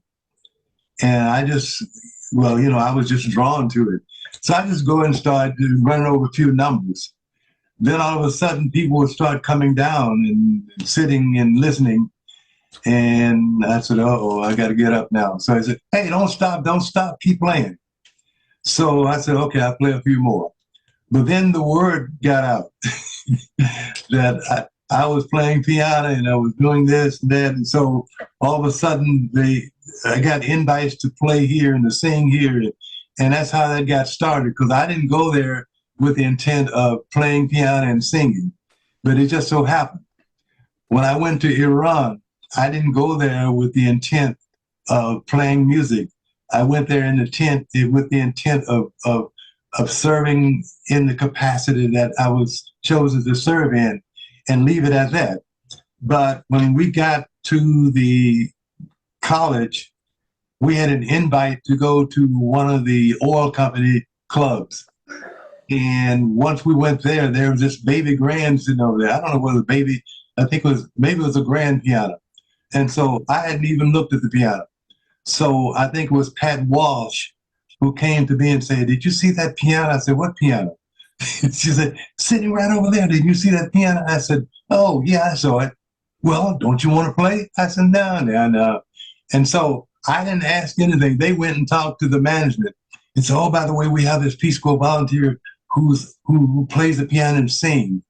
and I was just drawn to it. So I just go and start running over a few numbers. Then all of a sudden, people would start coming down and sitting and listening. And I said, "Oh, I got to get up now." So I said, "Hey, don't stop, keep playing." So I said, "Okay, I'll play a few more." But then the word got out that I was playing piano and I was doing this and that. And so all of a sudden, I got invites to play here and to sing here. And that's how that got started, because I didn't go there with the intent of playing piano and singing. But it just so happened. When I went to Iran, I didn't go there with the intent of playing music. I went there with the intent of serving in the capacity that I was chosen to serve in, and leave it at that. But when we got to the college, we had an invite to go to one of the oil company clubs. And once we went there was this baby grand sitting over there. I don't know whether I think maybe it was a grand piano. And so I hadn't even looked at the piano. So I think it was Pat Walsh who came to me and said, "Did you see that piano?" I said, "What piano?" She said, "Sitting right over there. Did you see that piano?" I said, "Oh, yeah, I saw it." "Well, don't you want to play?" I said, No. And so I didn't ask anything. They went and talked to the management and said, "Oh, by the way, we have this Peace Corps volunteer who plays the piano and sings."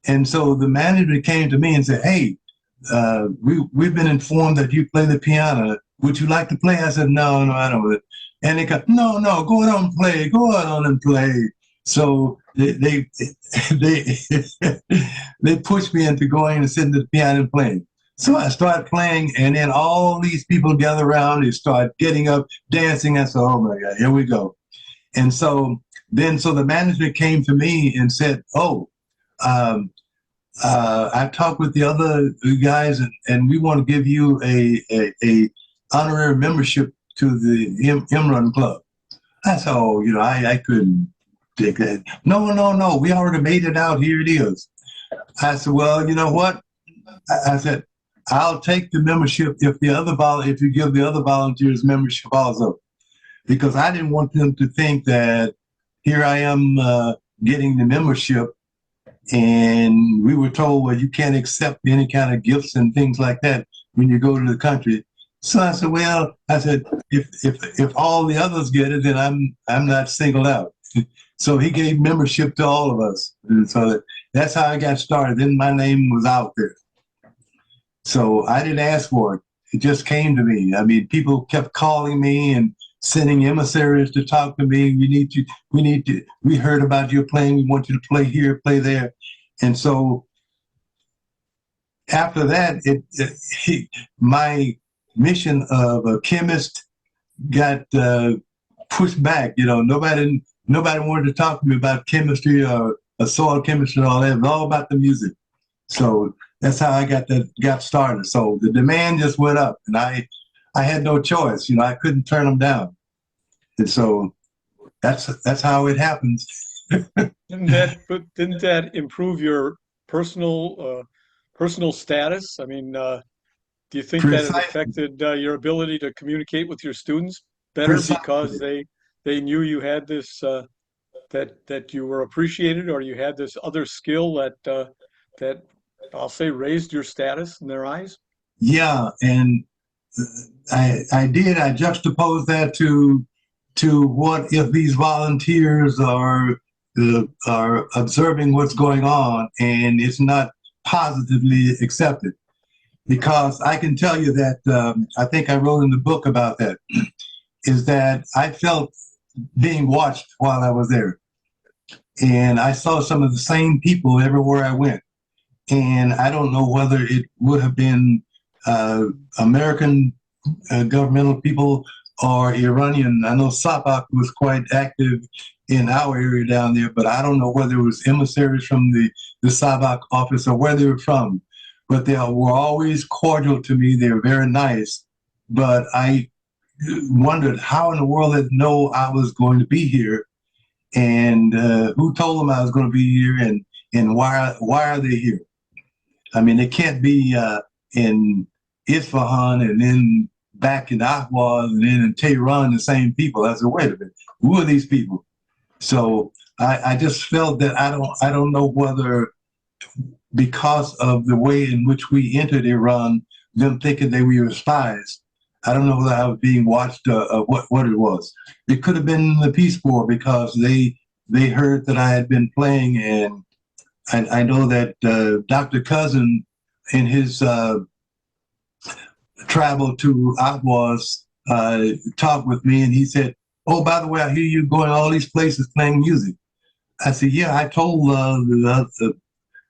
And so the management came to me and said, "Hey, we've been informed that you play the piano. Would you like to play?" I said, No, I don't. And they go, No, go on and play. Go on and play. So they they pushed me into going and sitting at the piano and playing. So I started playing, and then all these people gather around and start getting up, dancing. I said, "Oh my God, here we go." And so the management came to me and said, "Oh, I talked with the other guys, and we want to give you a honorary membership to the Imran Club." I said, "Oh, I couldn't take that." No. We already made it out. Here it is. I said, "Well, you know what?" I said, "I'll take the membership if you give the other volunteers membership also," because I didn't want them to think that here I am getting the membership, and we were told, "Well, you can't accept any kind of gifts and things like that when you go to the country. So I said, well, I said, if all the others get it, then I'm not singled out. So he gave membership to all of us. And so that's how I got started. Then my name was out there. So I didn't ask for it. It just came to me. I mean, people kept calling me and sending emissaries to talk to me. We heard about your playing. We want you to play here, play there. And so after that, my mission of a chemist got pushed back. You know, nobody wanted to talk to me about chemistry or soil chemistry and all that. It was all about the music. So that's how I got started. So the demand just went up, and I had no choice. You know, I couldn't turn them down. And so that's how it happens. Didn't that improve your personal status? I mean, do you think that it Precisely. affected your ability to communicate with your students better because they knew you had this that you were appreciated, or you had this other skill that I'll say raised your status in their eyes? Yeah, and I did. I juxtaposed that to what if these volunteers are observing what's going on and it's not positively accepted. Because I can tell you that I think I wrote in the book about that, is that I felt being watched while I was there. And I saw some of the same people everywhere I went. And I don't know whether it would have been American governmental people or Iranian. I know Sabak was quite active in our area down there, but I don't know whether it was emissaries from the Sabak office or where they were from. But they were always cordial to me. They were very nice. But I wondered how in the world they know I was going to be here, and who told them I was going to be here, and why are they here? I mean, they can't be in Isfahan and then back in Ahwaz and then in Tehran, the same people. I said, wait a minute, who are these people? So I just felt that I don't know whether because of the way in which we entered Iran, them thinking that we were spies. I don't know whether I was being watched or what it was. It could have been the Peace Corps because they heard that I had been playing, and I know that Dr. Cousin in his travel to Ahwaz talked with me, and he said, oh, by the way, I hear you going all these places playing music. I said, yeah, I told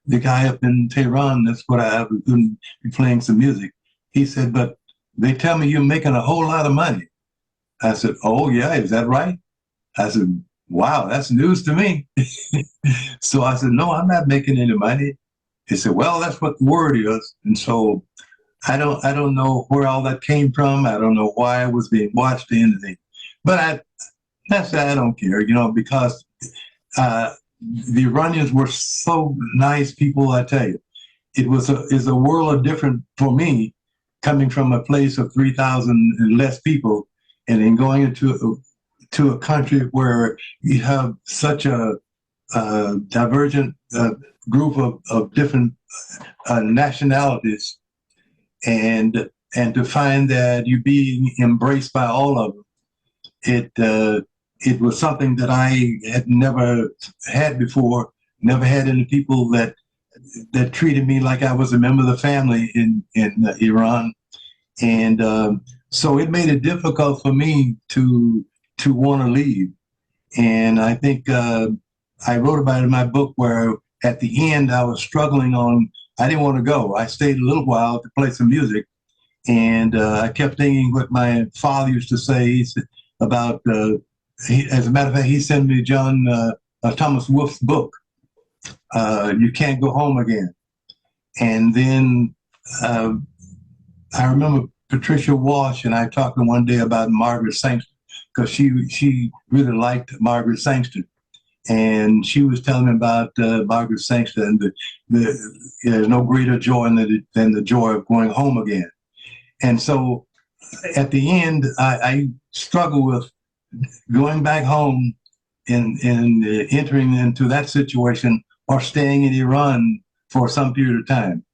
the guy up in Tehran, that's what I was going to be playing some music. He said, but they tell me you're making a whole lot of money. I said, oh, yeah, is that right? I said, wow, that's news to me. So I said, no, I'm not making any money. He said, well, that's what the word is. And so I don't know where all that came from. I don't know why I was being watched or anything. But I don't care, you know, because the Iranians were so nice people, I tell you. It's a world of different for me, coming from a place of 3,000 and less people, and then going into a country where you have such a divergent group of different nationalities, and to find that you're being embraced by all of them. It was something that I had never had before, never had any people that treated me like I was a member of the family in Iran. And so it made it difficult for me to want to leave. And I think I wrote about it in my book where at the end I was struggling I didn't want to go. I stayed a little while to play some music. And I kept thinking what my father used to say about, as a matter of fact, he sent me John Thomas Wolfe's book, You Can't Go Home Again. And then I remember Patricia Walsh and I talked to her one day about Margaret Sangster, because she really liked Margaret Sangster. And she was telling me about Margaret Sangster, and there's no greater joy than the joy of going home again. And so at the end, I struggle with going back home and entering into that situation or staying in Iran for some period of time.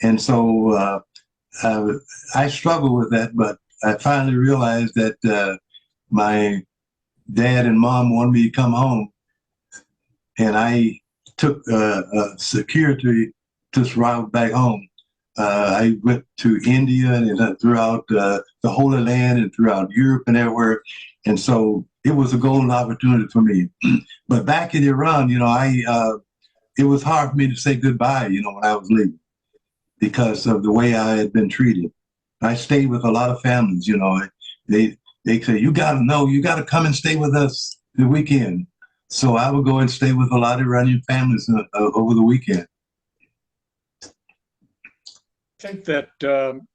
And so uh, I struggled with that, but I finally realized that my dad and mom wanted me to come home, and I took security this route back home. I went to India and throughout the Holy Land and throughout Europe and everywhere, and so it was a golden opportunity for me. But back in Iran, it was hard for me to say goodbye, when I was leaving because of the way I had been treated. I stayed with a lot of families, they they say, you got to come and stay with us the weekend. So I would go and stay with a lot of Iranian families over the weekend. I think that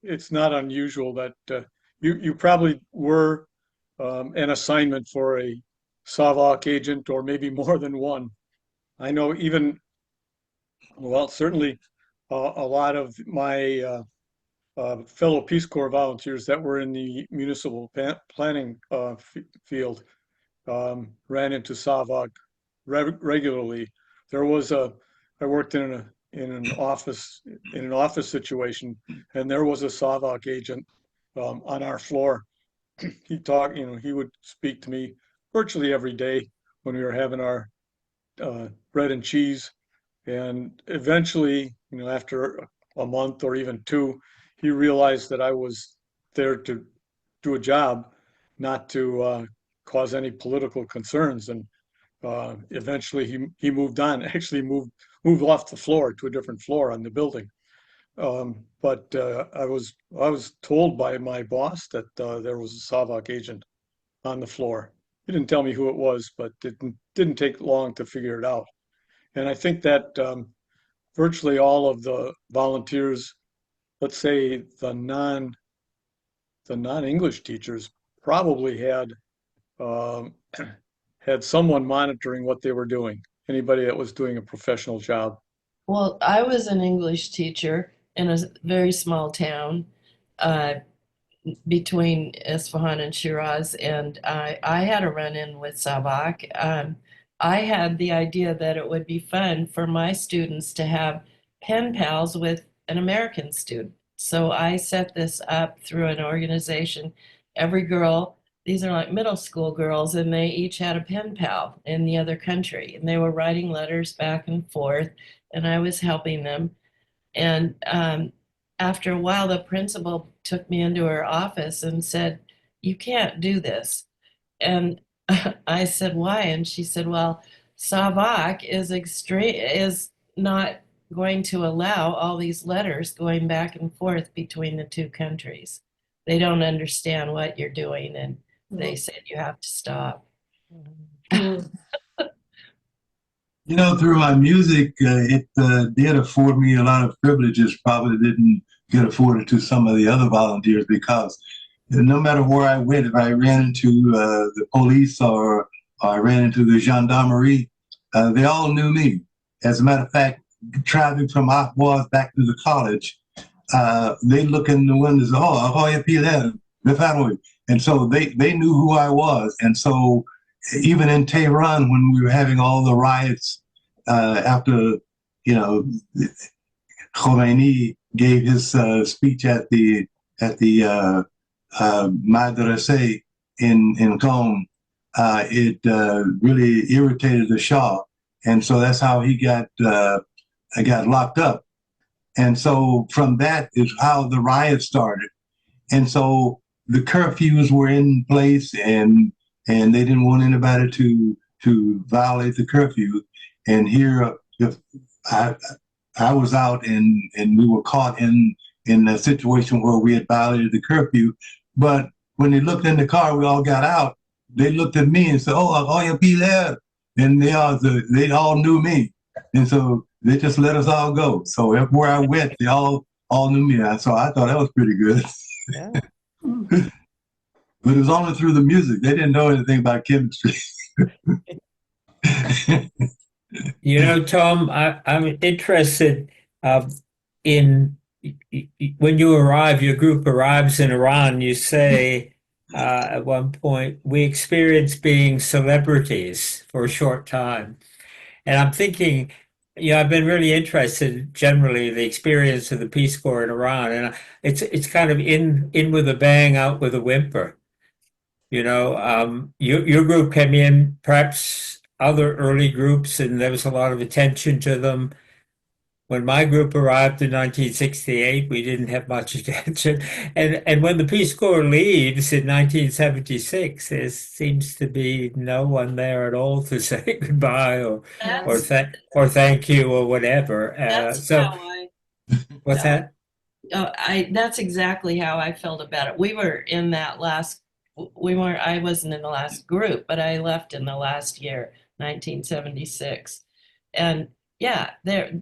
it's not unusual that you probably were an assignment for a SAVAK agent or maybe more than one. I know certainly a lot of my fellow Peace Corps volunteers that were in the municipal planning field ran into SAVAK regularly. I worked in an office situation, and there was a SAVAK agent on our floor. He would speak to me virtually every day when we were having our bread and cheese. And eventually, after a month or even two, he realized that I was there to do a job, not to cause any political concerns. And eventually, he moved on. Actually, moved off the floor to a different floor on the building. But I was told by my boss that there was a SAVAK agent on the floor. He didn't tell me who it was, but it didn't take long to figure it out. And I think that virtually all of the volunteers, let's say the non-English teachers, probably um, had someone monitoring what they were doing. Anybody that was doing a professional job. Well, I was an English teacher in a very small town uh, between Isfahan and Shiraz, and I had a run-in with Sabak. I had the idea that it would be fun for my students to have pen pals with an American student. So I set this up through an organization. Every girl, these are like middle school girls, and they each had a pen pal in the other country, and they were writing letters back and forth, and I was helping them. And after a while, the principal took me into her office and said, "You can't do this." And I said, "Why?" And she said, "Well, Savak is not going to allow all these letters going back and forth between the two countries. They don't understand what you're doing, and they said you have to stop." Through my music, it did afford me a lot of privileges probably didn't get afforded to some of the other volunteers because no matter where I went, if I ran into the police or I ran into the gendarmerie, they all knew me. As a matter of fact, traveling from Akbars back to the college, they look in the windows, oh, Ahoy Pilel, the family. And so they knew who I was. And so even in Tehran, when we were having all the riots after, Khomeini gave his speech at the madrasa in Qom, it really irritated the Shah, and so that's how he got locked up. And so from that is how the riot started. And so the curfews were in place, and they didn't want anybody to violate the curfew. And here, if I was out and we were caught in a situation where we had violated the curfew, but when they looked in the car, we all got out. They looked at me and said, "Oh, you'll be there," and they all knew me, and so they just let us all go. So everywhere I went, they all knew me. So I thought that was pretty good. Yeah. But it was only through the music. They didn't know anything about chemistry. Tom, I'm interested in when you arrive, your group arrives in Iran, you say at one point, we experienced being celebrities for a short time. And I'm thinking, Yeah, I've been really interested generally in the experience of the Peace Corps in Iran, and it's kind of in with a bang, out with a whimper. Your group came in, perhaps other early groups, and there was a lot of attention to them. When my group arrived in 1968, we didn't have much attention. And when the Peace Corps leaves in 1976, there seems to be no one there at all to say goodbye That's or thank you or whatever. that's So how I what's that? that's exactly how I felt about it. We were in that last we weren't I wasn't in the last group, but I left in the last year, 1976. And yeah, there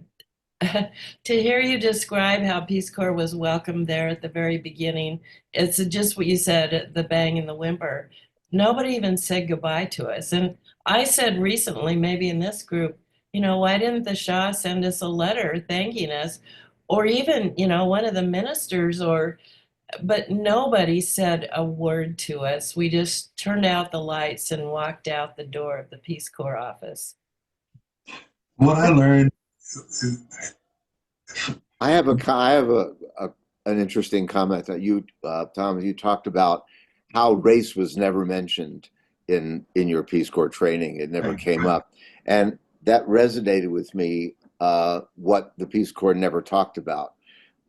to hear you describe how Peace Corps was welcomed there at the very beginning, it's just what you said, the bang and the whimper. Nobody even said goodbye to us. And I said recently, maybe in this group, why didn't the Shah send us a letter thanking us? Or even, one of the ministers, but nobody said a word to us. We just turned out the lights and walked out the door of the Peace Corps office. What I learned, I have an interesting comment that you, Tom, you talked about how race was never mentioned in your Peace Corps training. It never came up, and that resonated with me. What the Peace Corps never talked about,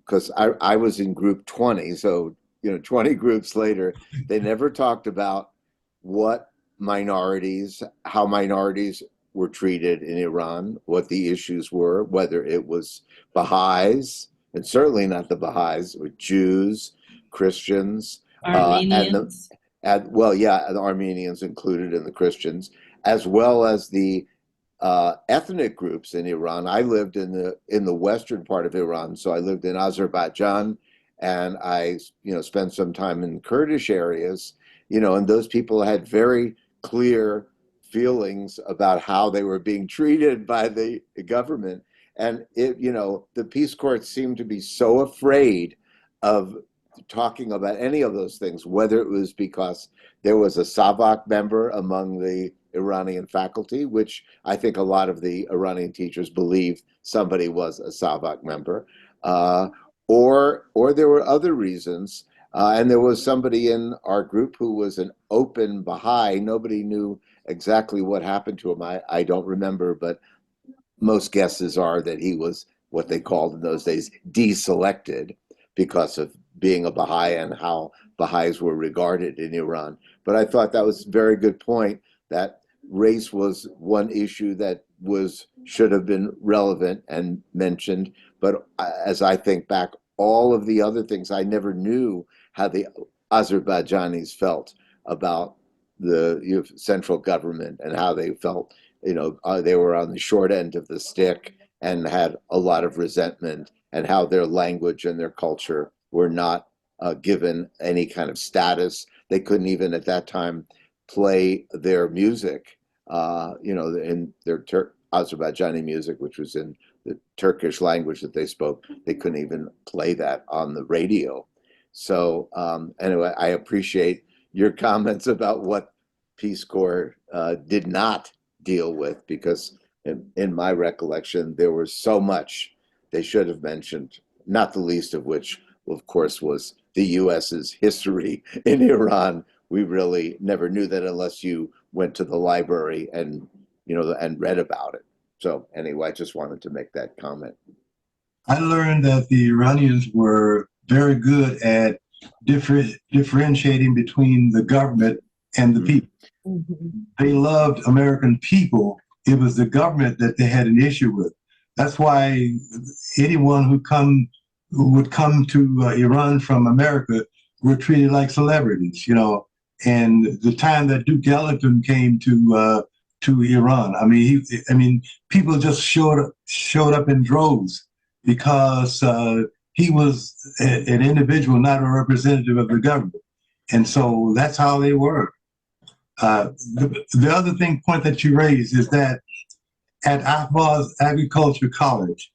because I was in group 20, so 20 groups later, they never talked about how minorities were treated in Iran, what the issues were, whether it was Baha'is, and certainly not the Baha'is, with Jews, Christians, Armenians. the Armenians included in the Christians, as well as the ethnic groups in Iran. I lived in the western part of Iran, so I lived in Azerbaijan, and I spent some time in Kurdish areas, and those people had very clear feelings about how they were being treated by the government. And the Peace Corps seemed to be so afraid of talking about any of those things, whether it was because there was a Savak member among the Iranian faculty, which I think a lot of the Iranian teachers believed somebody was a Savak member, or there were other reasons. And there was somebody in our group who was an open Baha'i. Nobody knew exactly what happened to him. I don't remember, but most guesses are that he was what they called in those days deselected because of being a Baha'i and how Baha'is were regarded in Iran. But I thought that was a very good point, that race was one issue that should have been relevant and mentioned. But as I think back, all of the other things, I never knew how the Azerbaijanis felt about the central government and how they felt. They were on the short end of the stick and had a lot of resentment, and how their language and their culture were not given any kind of status. They couldn't even at that time play their music, in their Azerbaijani music, which was in the Turkish language that they spoke. They couldn't even play that on the radio. So anyway, I appreciate your comments about what Peace Corps did not deal with, because in my recollection, there was so much they should have mentioned, not the least of which, of course, was the US's history in Iran. We really never knew that unless you went to the library and read about it. So anyway, I just wanted to make that comment. I learned that the Iranians were very good at differentiating between the government and the people. Mm-hmm. They loved American people. It was the government that they had an issue with. That's why anyone who would come to Iran from America were treated like celebrities, And the time that Duke Ellington came to Iran, people just showed up in droves because he was an individual, not a representative of the government, and so that's how they were. The other point that you raised is that at Ahvaz Agriculture College,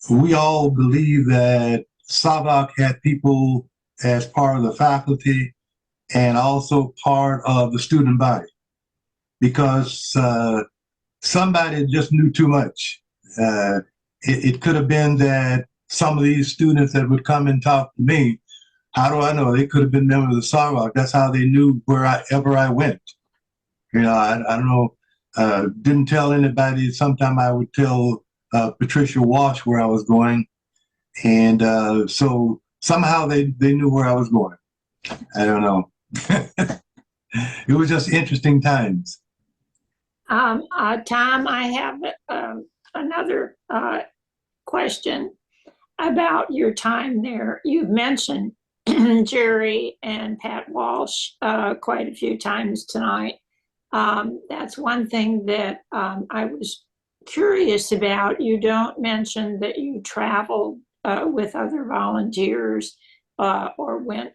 we all believe that Savak had people as part of the faculty and also part of the student body, because somebody just knew too much. It could have been that some of these students that would come and talk to me, how do I know? They could have been members of the Sarwalk. That's how they knew wherever I went. I don't know. Didn't tell anybody. Sometime I would tell Patricia Walsh where I was going. And so somehow they knew where I was going. I don't know. It was just interesting times. Tom, I have another question about your time there. You've mentioned Jerry and Pat Walsh quite a few times tonight. That's one thing that I was curious about. You don't mention that you traveled with other volunteers or went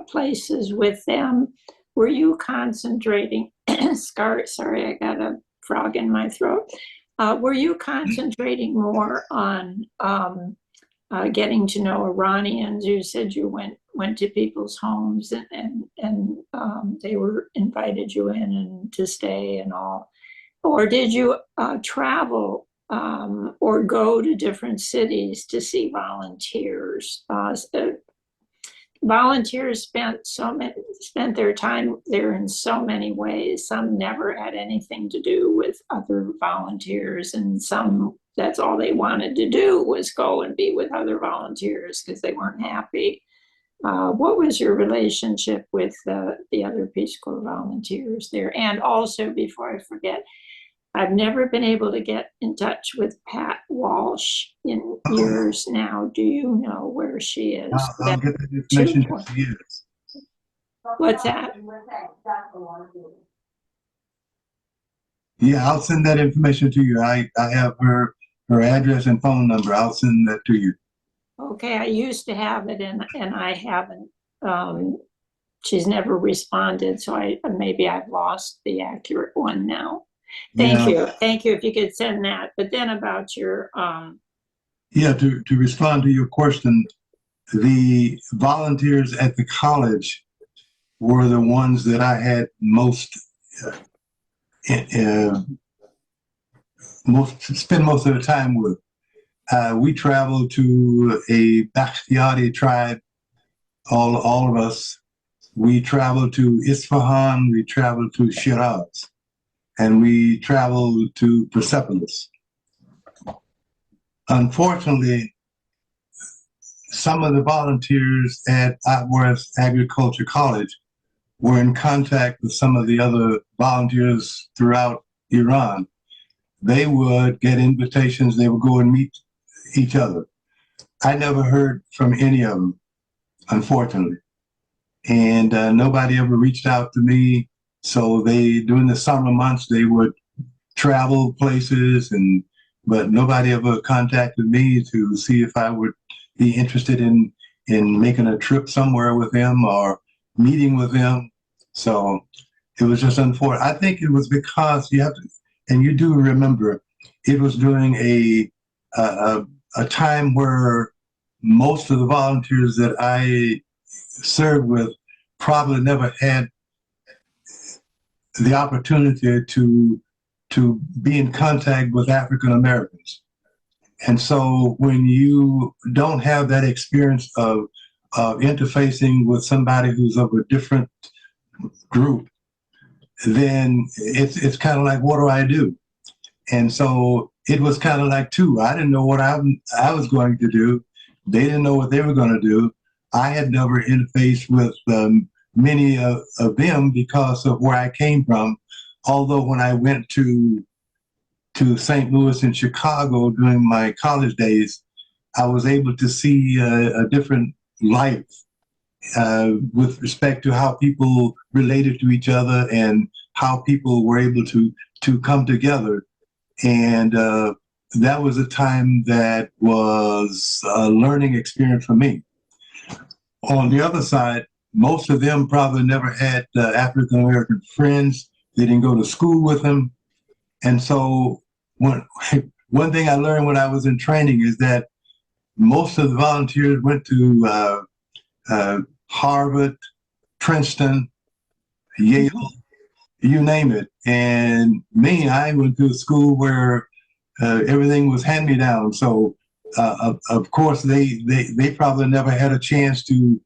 places with them. Were you concentrating? Sorry, I got a frog in my throat. Were you concentrating more on getting to know Iranians? You said you went to people's homes and they were invited you in and to stay and all, or did you travel or go to different cities to see volunteers? Volunteers spent their time there in so many ways. Some never had anything to do with other volunteers, and some, that's all they wanted to do was go and be with other volunteers because they weren't happy. What was your relationship with the other Peace Corps volunteers there? And also, before I forget, I've never been able to get in touch with Pat Walsh in years now. Do you know where she is? I'll get that information to you. What's that? Yeah, I'll send that information to you. I have her address and phone number. I'll send that to you. Okay, I used to have it and I haven't. She's never responded, so maybe I've lost the accurate one now. Thank you. Thank you if you could send that. But then about your yeah, to respond to your question, the volunteers at the college were the ones that I had most spend most of the time with. We traveled to a Bakhtiari tribe, all of us. We traveled to Isfahan, we traveled to Shiraz, and we traveled to Persepolis. Unfortunately, some of the volunteers at Atworth Agriculture College were in contact with some of the other volunteers throughout Iran. They would get invitations, they would go and meet each other. I never heard from any of them, unfortunately. And nobody ever reached out to me. So during the summer months, they would travel places, but nobody ever contacted me to see if I would be interested in making a trip somewhere with them or meeting with them. So it was just unfortunate. I think it was because you have to, and you do remember, it was during a time where most of the volunteers that I served with probably never had the opportunity to be in contact with African Americans. And so when you don't have that experience of interfacing with somebody who's of a different group, then it's kind of like, what do I do? And so it was kind of like two. I didn't know what I was going to do. They didn't know what they were going to do. I had never interfaced with many of them because of where I came from. Although when I went to St. Louis and Chicago during my college days, I was able to see a different life with respect to how people related to each other and how people were able to come together. And that was a time that was a learning experience for me. On the other side, most of them probably never had African American friends. They didn't go to school with them. And so one thing I learned when I was in training is that most of the volunteers went to Harvard, Princeton, Yale, you name it. And me, I went to a school where everything was hand me down. So of course they probably never had a chance to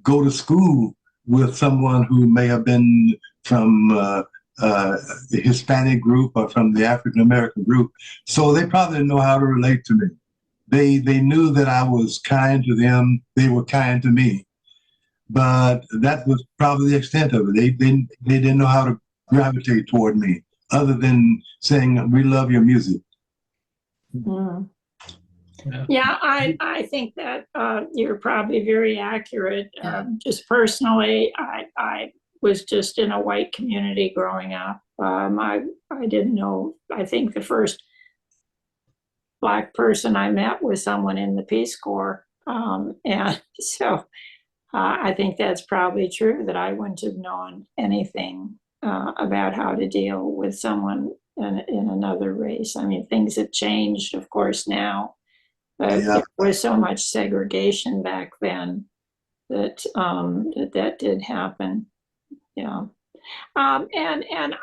go to school with someone who may have been from the Hispanic group or from the African American group. So they probably didn't know how to relate to me. They knew that I was kind to them. They were kind to me, but that was probably the extent of it. They didn't know how to gravitate toward me, other than saying, "We love your music." Mm. Yeah. Yeah, I think that you're probably very accurate. Just personally, I was just in a white community growing up. I didn't know. I think the first Black person I met was someone in the Peace Corps, and so I think that's probably true. That I wouldn't have known anything about how to deal with someone in another race. I mean, things have changed, of course, now. But Yeah. there was so much segregation back then that that did happen. Yeah, and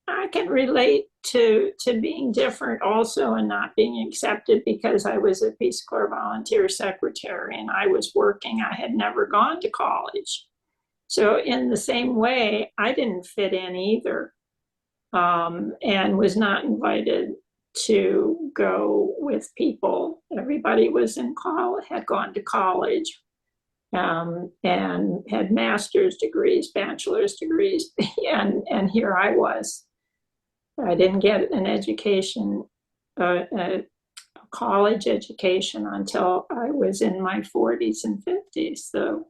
I can relate to being different also and not being accepted because I was a Peace Corps volunteer secretary and I was working. I had never gone to college, so in the same way, I didn't fit in either, and was not invited to go with people. Everybody was in college, had gone to college, and had master's degrees, bachelor's degrees, and here I was. I didn't get an education, a college education until I was in my 40s and 50s. So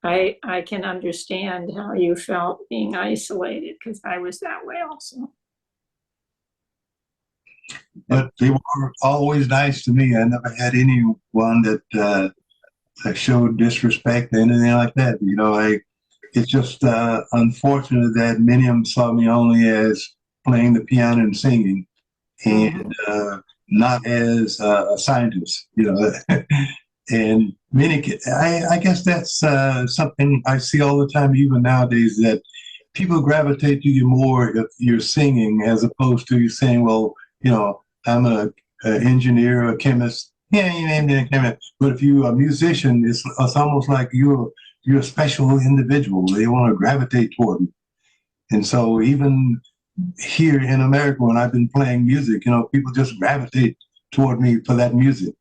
I can understand how you felt being isolated because I was that way also. But they were always nice to me. I never had anyone that showed disrespect or anything like that. You know, it's just unfortunate that many of them saw me only as playing the piano and singing, and not as a scientist. You know, and I guess that's something I see all the time, even nowadays, that people gravitate to you more if you're singing as opposed to you saying, well, you know, I'm a engineer, a chemist. Yeah, you know, but if you're a musician, it's almost like you're a special individual. They want to gravitate toward you. And so even here in America, when I've been playing music, you know, people just gravitate toward me for that music.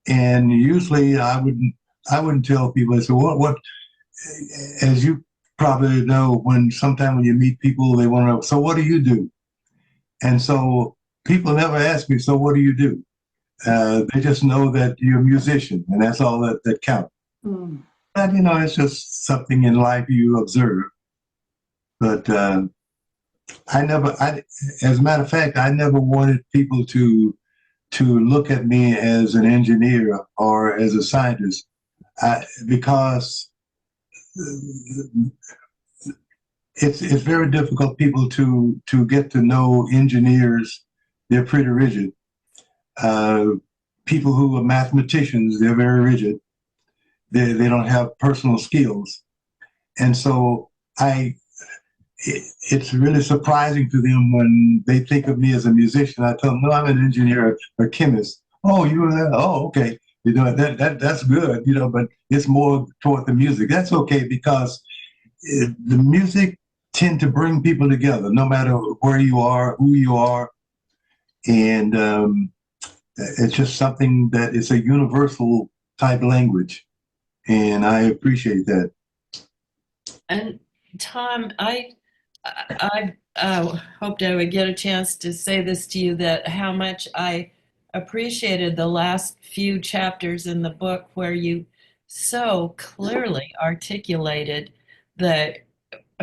And usually I wouldn't tell people. I said, what? As you probably know, sometimes when you meet people, they want to know, so what do you do? And so people never ask me, so what do you do? They just know that you're a musician, and that's all that counts. Mm. But you know, it's just something in life you observe. But as a matter of fact, I never wanted people to look at me as an engineer or as a scientist, because it's very difficult people to get to know engineers. They're pretty rigid. People who are mathematicians, they're very rigid. They don't have personal skills, and so it's really surprising to them when they think of me as a musician. I tell them, no, I'm an engineer or chemist. Oh, you were that? Oh, okay. You know, that's good, you know, but it's more toward the music. That's okay because the music tend to bring people together, no matter where you are, who you are. And it's just something that is a universal type language. And I appreciate that. And Tom, I hoped I would get a chance to say this to you, that how much I appreciated the last few chapters in the book where you so clearly articulated that,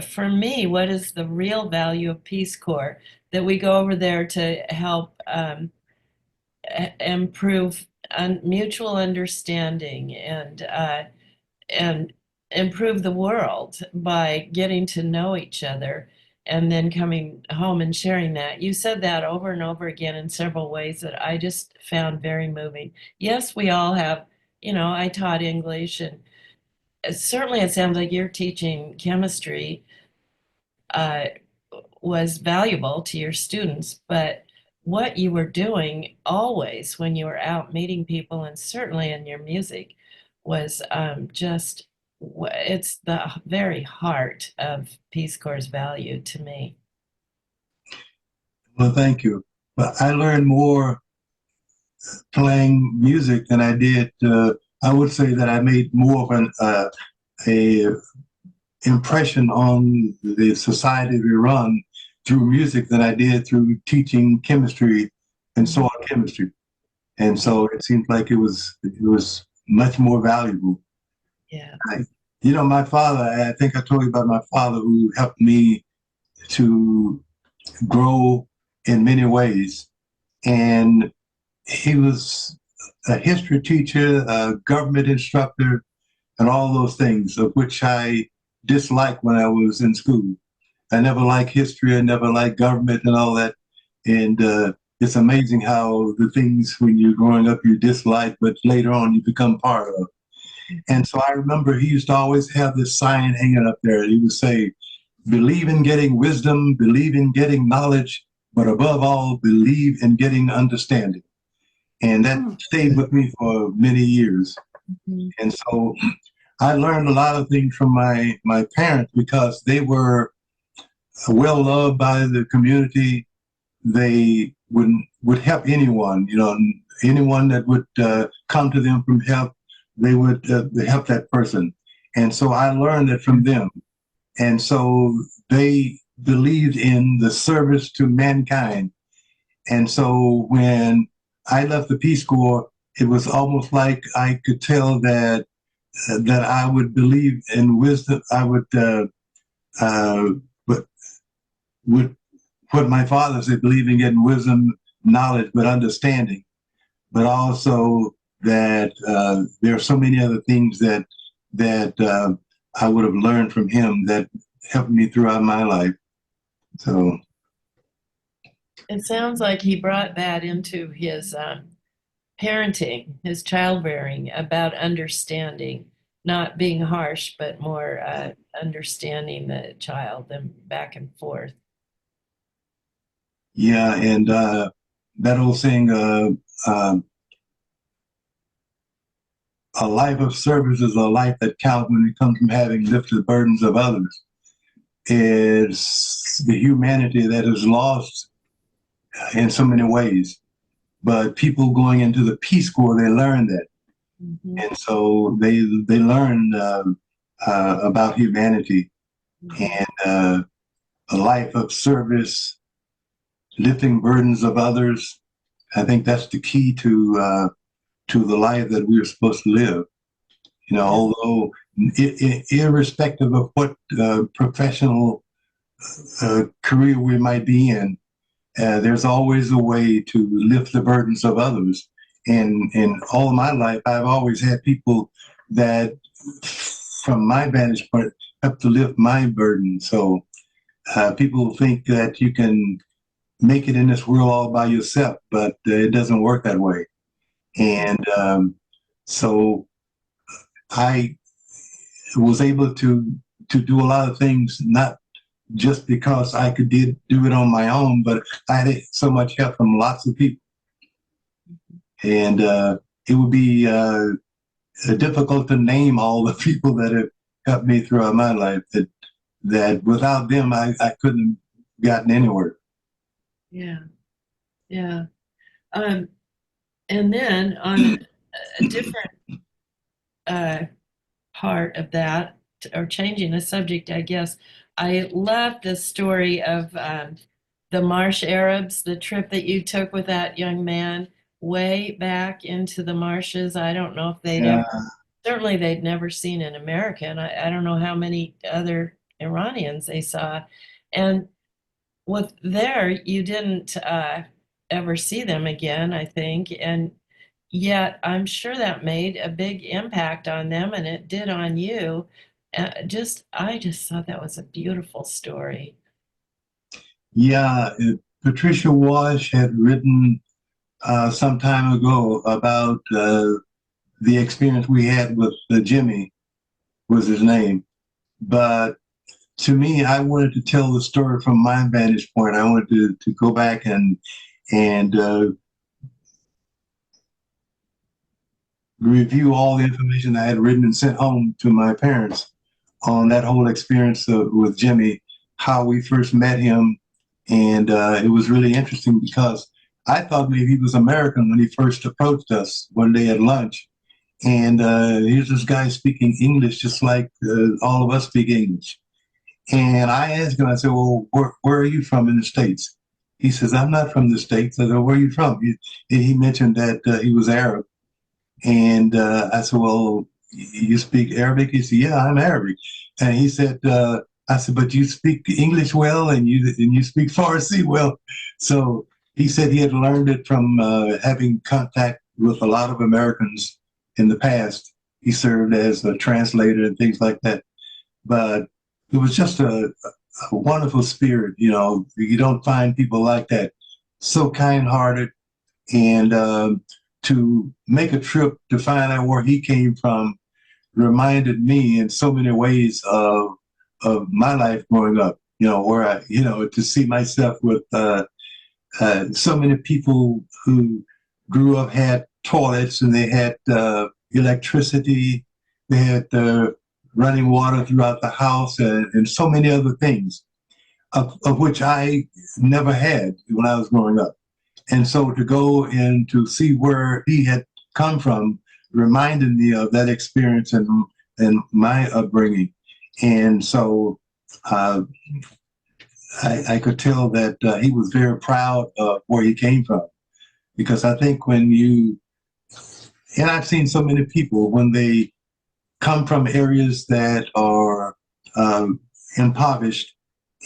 for me, what is the real value of Peace Corps, that we go over there to help improve mutual understanding and improve the world by getting to know each other and then coming home and sharing that. You said that over and over again in several ways that I just found very moving. Yes, we all have, you know, I taught English, and certainly it sounds like you're teaching chemistry. uh, was valuable to your students, but what you were doing always when you were out meeting people, and certainly in your music, was it's the very heart of Peace Corps' value to me. Well, thank you. But I learned more playing music than I did. I would say that I made more of a impression on the society we run through music than I did through teaching chemistry and soil chemistry. And so it seems like it was much more valuable. Yeah. My father, I think I told you about my father, who helped me to grow in many ways. And he was a history teacher, a government instructor, and all those things, of which I disliked when I was in school. I never liked history, I never liked government and all that. And it's amazing how the things when you're growing up you dislike, but later on you become part of. And so I remember he used to always have this sign hanging up there. He would say, believe in getting wisdom, believe in getting knowledge, but above all, believe in getting understanding. And that stayed with me for many years. Mhm. And so I learned a lot of things from my parents because they were well loved by the community. They would help anyone, anyone that would come to them from help, they would help that person. And so I learned it from them. And so they believed in the service to mankind. And so when I left the Peace Corps, it was almost like I could tell that I would believe in wisdom. I would would what my father said, believe in getting wisdom, knowledge, but understanding. But also that there are so many other things that I would have learned from him that helped me throughout my life. So It sounds like he brought that into his parenting, his child rearing, about understanding, not being harsh, but more understanding the child and back and forth. yeah, and that old saying, a life of service is a life that counts when it comes from having lifted the burdens of others. Is the humanity that is lost in so many ways. But people going into the Peace Corps, they learn that. Mm-hmm. And so they learn about humanity and a life of service, lifting burdens of others. I think that's the key to the life that we're supposed to live. Although irrespective of what professional career we might be in, there's always a way to lift the burdens of others. And in all of my life, I've always had people that, from my vantage point, have to lift my burden. So people think that you can make it in this world all by yourself, but it doesn't work that way. And so I was able to do a lot of things, not just because I could do it on my own, but I had so much help from lots of people. And it would be difficult to name all the people that have helped me throughout my life, that without them, I couldn't have gotten anywhere. Yeah, yeah. And then on a different part of that, or changing the subject, I guess, I love the story of the Marsh Arabs, the trip that you took with that young man way back into the marshes. I don't know if they'd ever, certainly they'd never seen an American. I don't know how many other Iranians they saw. And with there, you didn't ever see them again, I think. And yet, I'm sure that made a big impact on them, and it did on you. I just thought that was a beautiful story. Yeah, Patricia Walsh had written some time ago about the experience we had with Jimmy, was his name. But to me, I wanted to tell the story from my vantage point. I wanted to go back and review all the information I had written and sent home to my parents on that whole experience with Jimmy, how we first met him. And it was really interesting because I thought maybe he was American when he first approached us one day at lunch. And here's this guy speaking English just like all of us speak English. And I asked him, I said, well, where are you from in the States? He says, I'm not from the States. I said, where are you from? He mentioned that he was Arab. And I said, well, you speak Arabic? He said, yeah, I'm Arabic. And he said, I said, but you speak English well and you speak Farsi well. So he said he had learned it from having contact with a lot of Americans in the past. He served as a translator and things like that. But it was just a wonderful spirit. You know, you don't find people like that. So kind-hearted. And to make a trip to find out where he came from reminded me in so many ways of my life growing up, you know, where I, you know, to see myself with so many people who grew up had toilets and they had electricity, they had running water throughout the house and so many other things of which I never had when I was growing up. And so to go and to see where he had come from reminded me of that experience and my upbringing. And so I could tell that he was very proud of where he came from. Because I think and I've seen so many people when they come from areas that are impoverished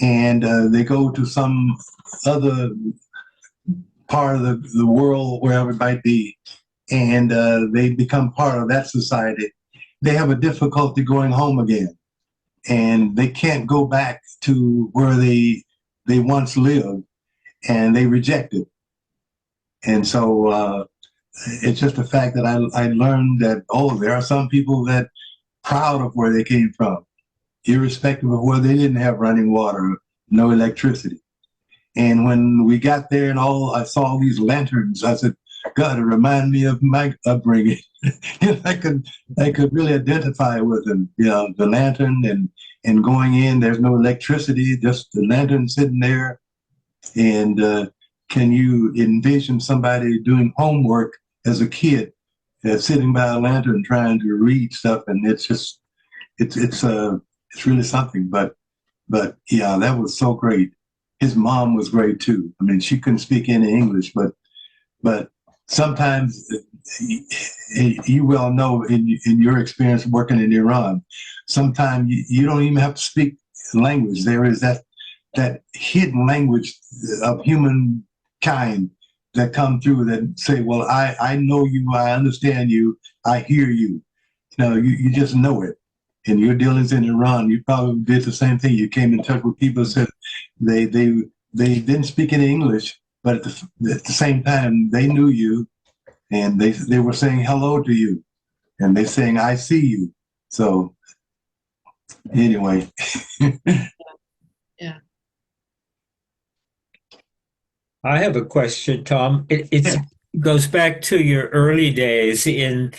and they go to some other part of the world, wherever it might be, and they become part of that society, they have a difficulty going home again. And they can't go back to where they once lived, and they reject it. And so it's just a fact that I learned that, oh, there are some people that proud of where they came from, irrespective of where they didn't have running water, no electricity. And when we got there and I saw all these lanterns, I said, God, it reminded me of my upbringing. I could really identify with them, you know, the lantern and going in, there's no electricity, just the lantern sitting there. And can you envision somebody doing homework as a kid, sitting by a lantern trying to read stuff? And it's just, it's really something. But yeah, that was so great. His mom was great too. I mean, she couldn't speak any English, but sometimes you well know in your experience working in Iran, sometimes you don't even have to speak language. There is that hidden language of humankind that come through that say, well, I know you, I understand you, I hear you. You know, you just know it. In your dealings in Iran, you probably did the same thing. You came in touch with people who said they didn't speak any English, but at the same time, they knew you, and they were saying hello to you, and they saying, I see you. So anyway. Yeah. I have a question, Tom. It goes back to your early days in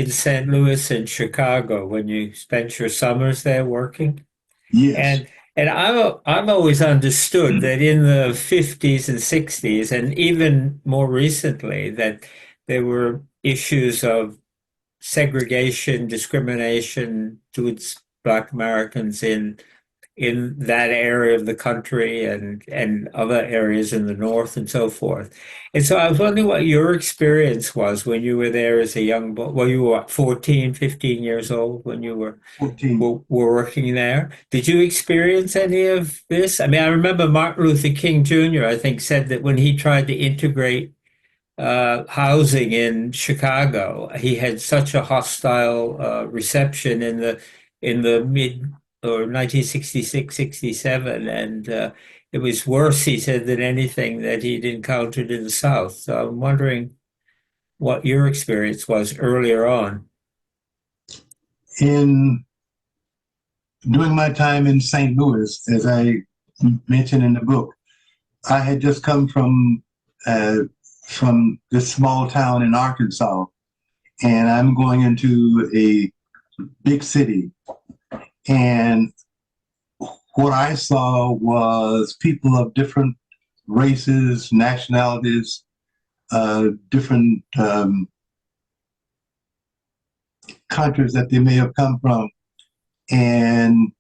St. Louis and Chicago when you spent your summers there working. Yes. And I've always understood that in the 50s and 60s, and even more recently, that there were issues of segregation, discrimination towards Black Americans in that area of the country and other areas in the North and so forth. And so I was wondering what your experience was when you were there as a young boy. Well, you were what, 14, 15 years old when you were 14. were working there. Did you experience any of this? I mean, I remember Martin Luther King Jr., I think, said that when he tried to integrate housing in Chicago, he had such a hostile reception in the mid or 1966, 67, and it was worse, he said, than anything that he'd encountered in the South. So I'm wondering what your experience was earlier on. In during my time in St. Louis, as I mentioned in the book, I had just come from this small town in Arkansas, and I'm going into a big city. And what I saw was people of different races, nationalities, different countries that they may have come from. And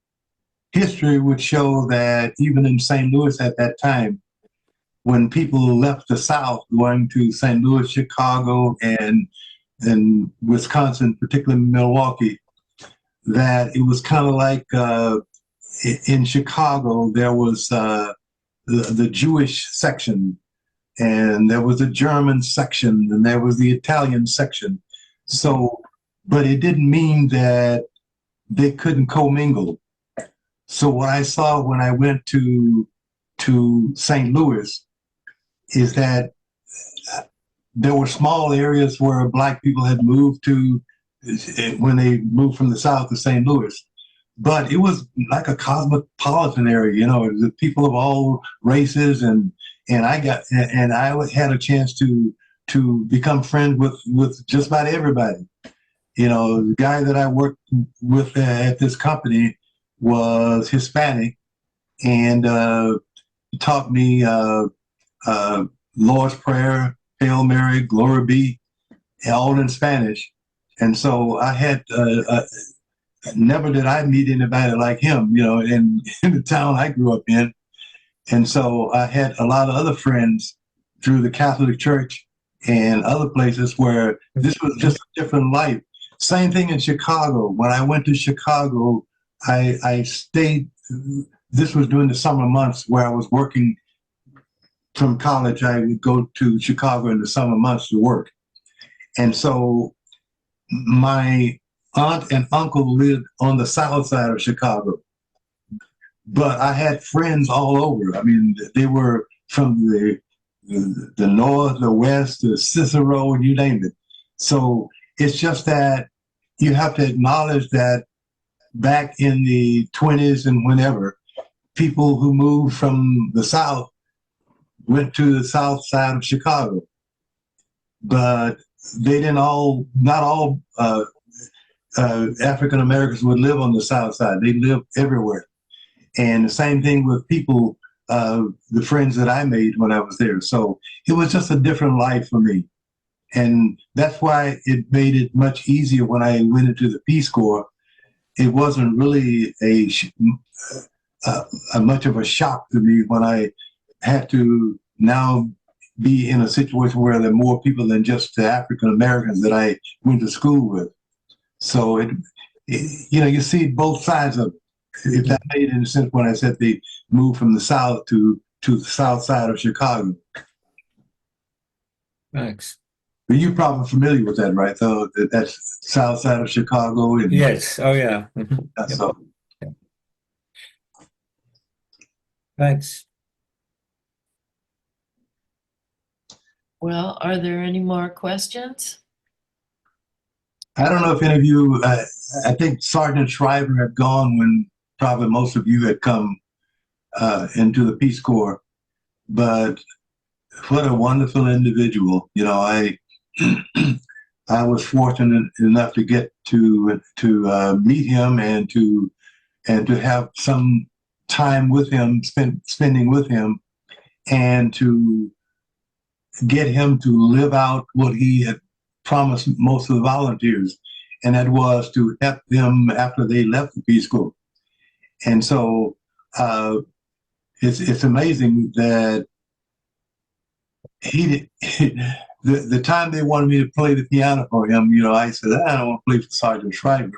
history would show that even in St. Louis at that time, when people left the South going to St. Louis, Chicago, and Wisconsin, particularly Milwaukee, that it was kind of like in Chicago, there was the Jewish section, and there was the German section, and there was the Italian section. So, but it didn't mean that they couldn't commingle. So what I saw when I went to St. Louis is that there were small areas where Black people had moved to when they moved from the South to St. Louis. But it was like a cosmopolitan area, you know, the people of all races, and I had a chance to become friends with just about everybody. You know, the guy that I worked with at this company was Hispanic, and he taught me Lord's Prayer, Hail Mary, Glory Be, all in Spanish. And so I had never did I meet anybody like him, you know, in the town I grew up in. And so I had a lot of other friends through the Catholic Church and other places where this was just a different life. Same thing in Chicago. When I went to Chicago, I stayed, this was during the summer months where I was working from college. I would go to Chicago in the summer months to work. And so my aunt and uncle lived on the south side of Chicago, but I had friends all over. I mean, they were from the north, the west, the Cicero, you name it. So it's just that you have to acknowledge that back in the 20s and whenever, people who moved from the South went to the south side of Chicago. But they didn't all, not all African Americans would live on the south side. They lived everywhere. And the same thing with people, the friends that I made when I was there. So it was just a different life for me. And that's why it made it much easier when I went into the Peace Corps. It wasn't really a much of a shock to me when I had to now be in a situation where there are more people than just the African Americans that I went to school with. So it you know, you see both sides of it. If that made any sense when I said they moved from the South to the south side of Chicago. Thanks. But you're probably familiar with that, right? Though that's south side of Chicago. And, Yes. Oh, yeah. Mhm. so Thanks. Well, are there any more questions? I don't know if any of you, I think Sergeant Shriver had gone when probably most of you had come into the Peace Corps, but what a wonderful individual. You know, I was fortunate enough to get to meet him and to have some time with him, spending with him, and to get him to live out what he had promised most of the volunteers, and that was to help them after they left the Peace Corps. And so it's amazing that the time they wanted me to play the piano for him, you know, I said, I don't want to play for Sergeant Shriver.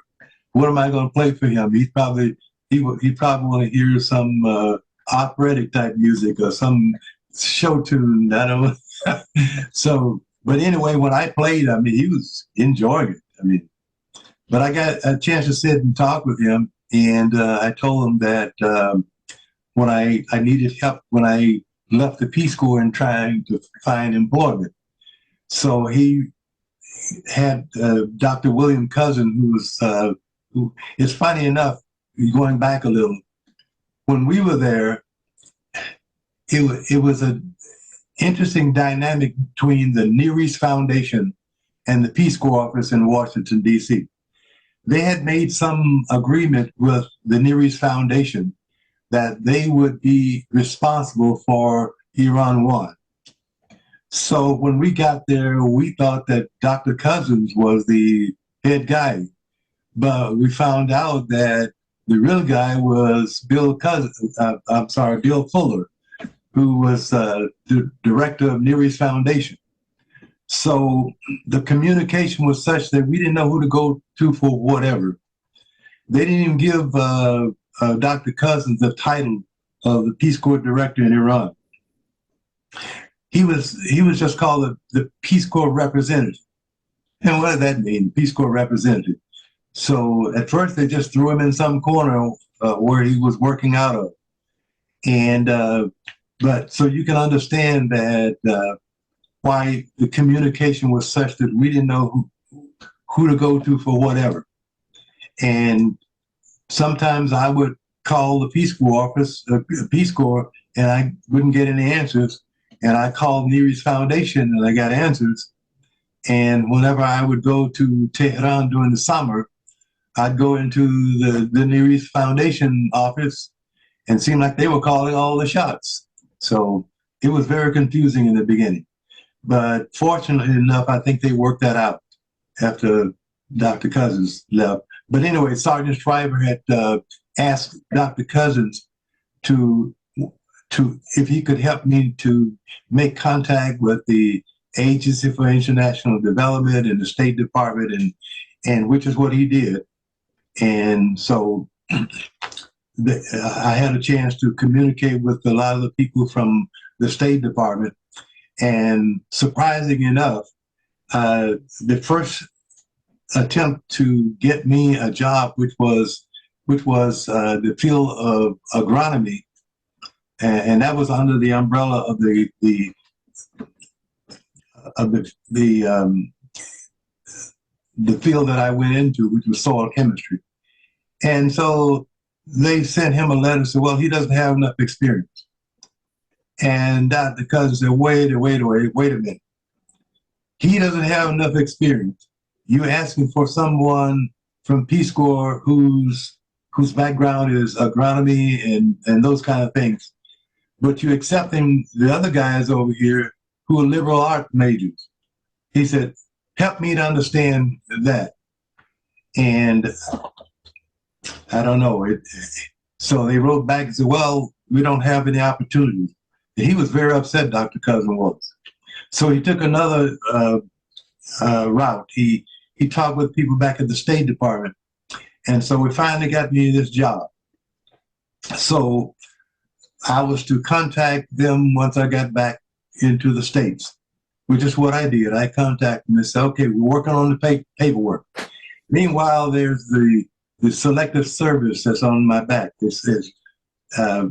What am I going to play for him? He probably want to hear some operatic type music or some show tune. I don't know. So, but anyway, when I played, I mean, he was enjoying it. I mean, but I got a chance to sit and talk with him, and I told him that when I needed help when I left the Peace Corps and trying to find employment. So he had Dr. William Cousin, who is funny enough, going back a little, when we were there, it was an interesting dynamic between the Near East Foundation and the Peace Corps office in Washington, D.C. They had made some agreement with the Near East Foundation that they would be responsible for Iran 1. So when we got there, we thought that Dr. Cousins was the head guy, but we found out that the real guy was Bill Fuller, who was the director of Near East Foundation. So the communication was such that we didn't know who to go to for whatever. They didn't even give Dr. Cousins the title of the Peace Corps director in Iran. He was just called the Peace Corps representative. And what did that mean, Peace Corps representative? So at first they just threw him in some corner where he was working out of. And but so you can understand that why the communication was such that we didn't know who to go to for whatever. And sometimes I would call the Peace Corps office, Peace Corps, and I wouldn't get any answers. And I called Near East Foundation and I got answers. And whenever I would go to Tehran during the summer, I'd go into the Near East Foundation office and it seemed like they were calling all the shots. So it was very confusing in the beginning. But fortunately enough, I think they worked that out after Dr. Cousins left. But anyway, Sergeant Shriver had asked Dr. Cousins to if he could help me to make contact with the Agency for International Development and the State Department, and which is what he did. And so I had a chance to communicate with a lot of the people from the State Department. And surprising enough, the first attempt to get me a job, which was the field of agronomy, and that was under the umbrella of the field that I went into, which was soil chemistry. And so they sent him a letter and said, well, he doesn't have enough experience. And Dr. Cousins said, wait a minute. He doesn't have enough experience. You're asking for someone from Peace Corps whose background is agronomy and those kind of things. But you're accepting the other guys over here who are liberal art majors. He said, help me to understand that. And I don't know. So they wrote back and said, well, we don't have any opportunities. And he was very upset, Dr. Cousin was. So he took another route. He talked with people back at the State Department. And so we finally got me this job. So I was to contact them once I got back into the States, which is what I did. I contacted them and said, okay, we're working on the paperwork. Meanwhile, there's the selective service that's on my back. It says,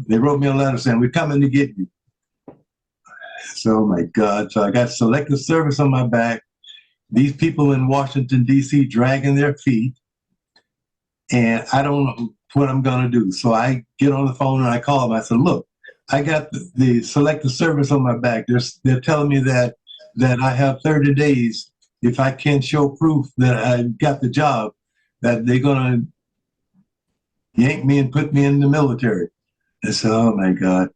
they wrote me a letter saying, we're coming to get you. So, oh my God. So I got selective service on my back. These people in Washington, D.C. dragging their feet. And I don't know what I'm going to do. So I get on the phone and I call them. I said, look, I got the selective service on my back. They're telling me that I have 30 days. If I can't show proof that I got the job, that they're going to yank me and put me in the military. I said, oh my God.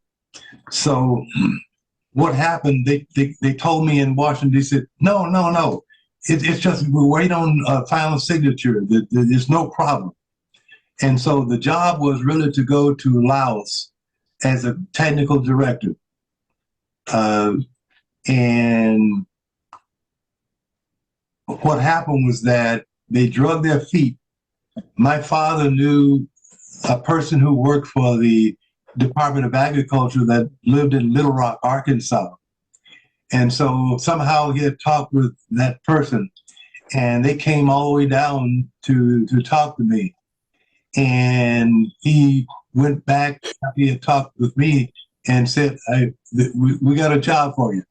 So what happened, they told me in Washington, they said, no. It's just, we wait on a final signature. There's no problem. And so the job was really to go to Laos as a technical director. And what happened was that they drug their feet. My father knew a person who worked for the Department of Agriculture that lived in Little Rock, Arkansas. And so somehow he had talked with that person, and they came all the way down to talk to me. And he went back after he had talked with me and said, we got a job for you.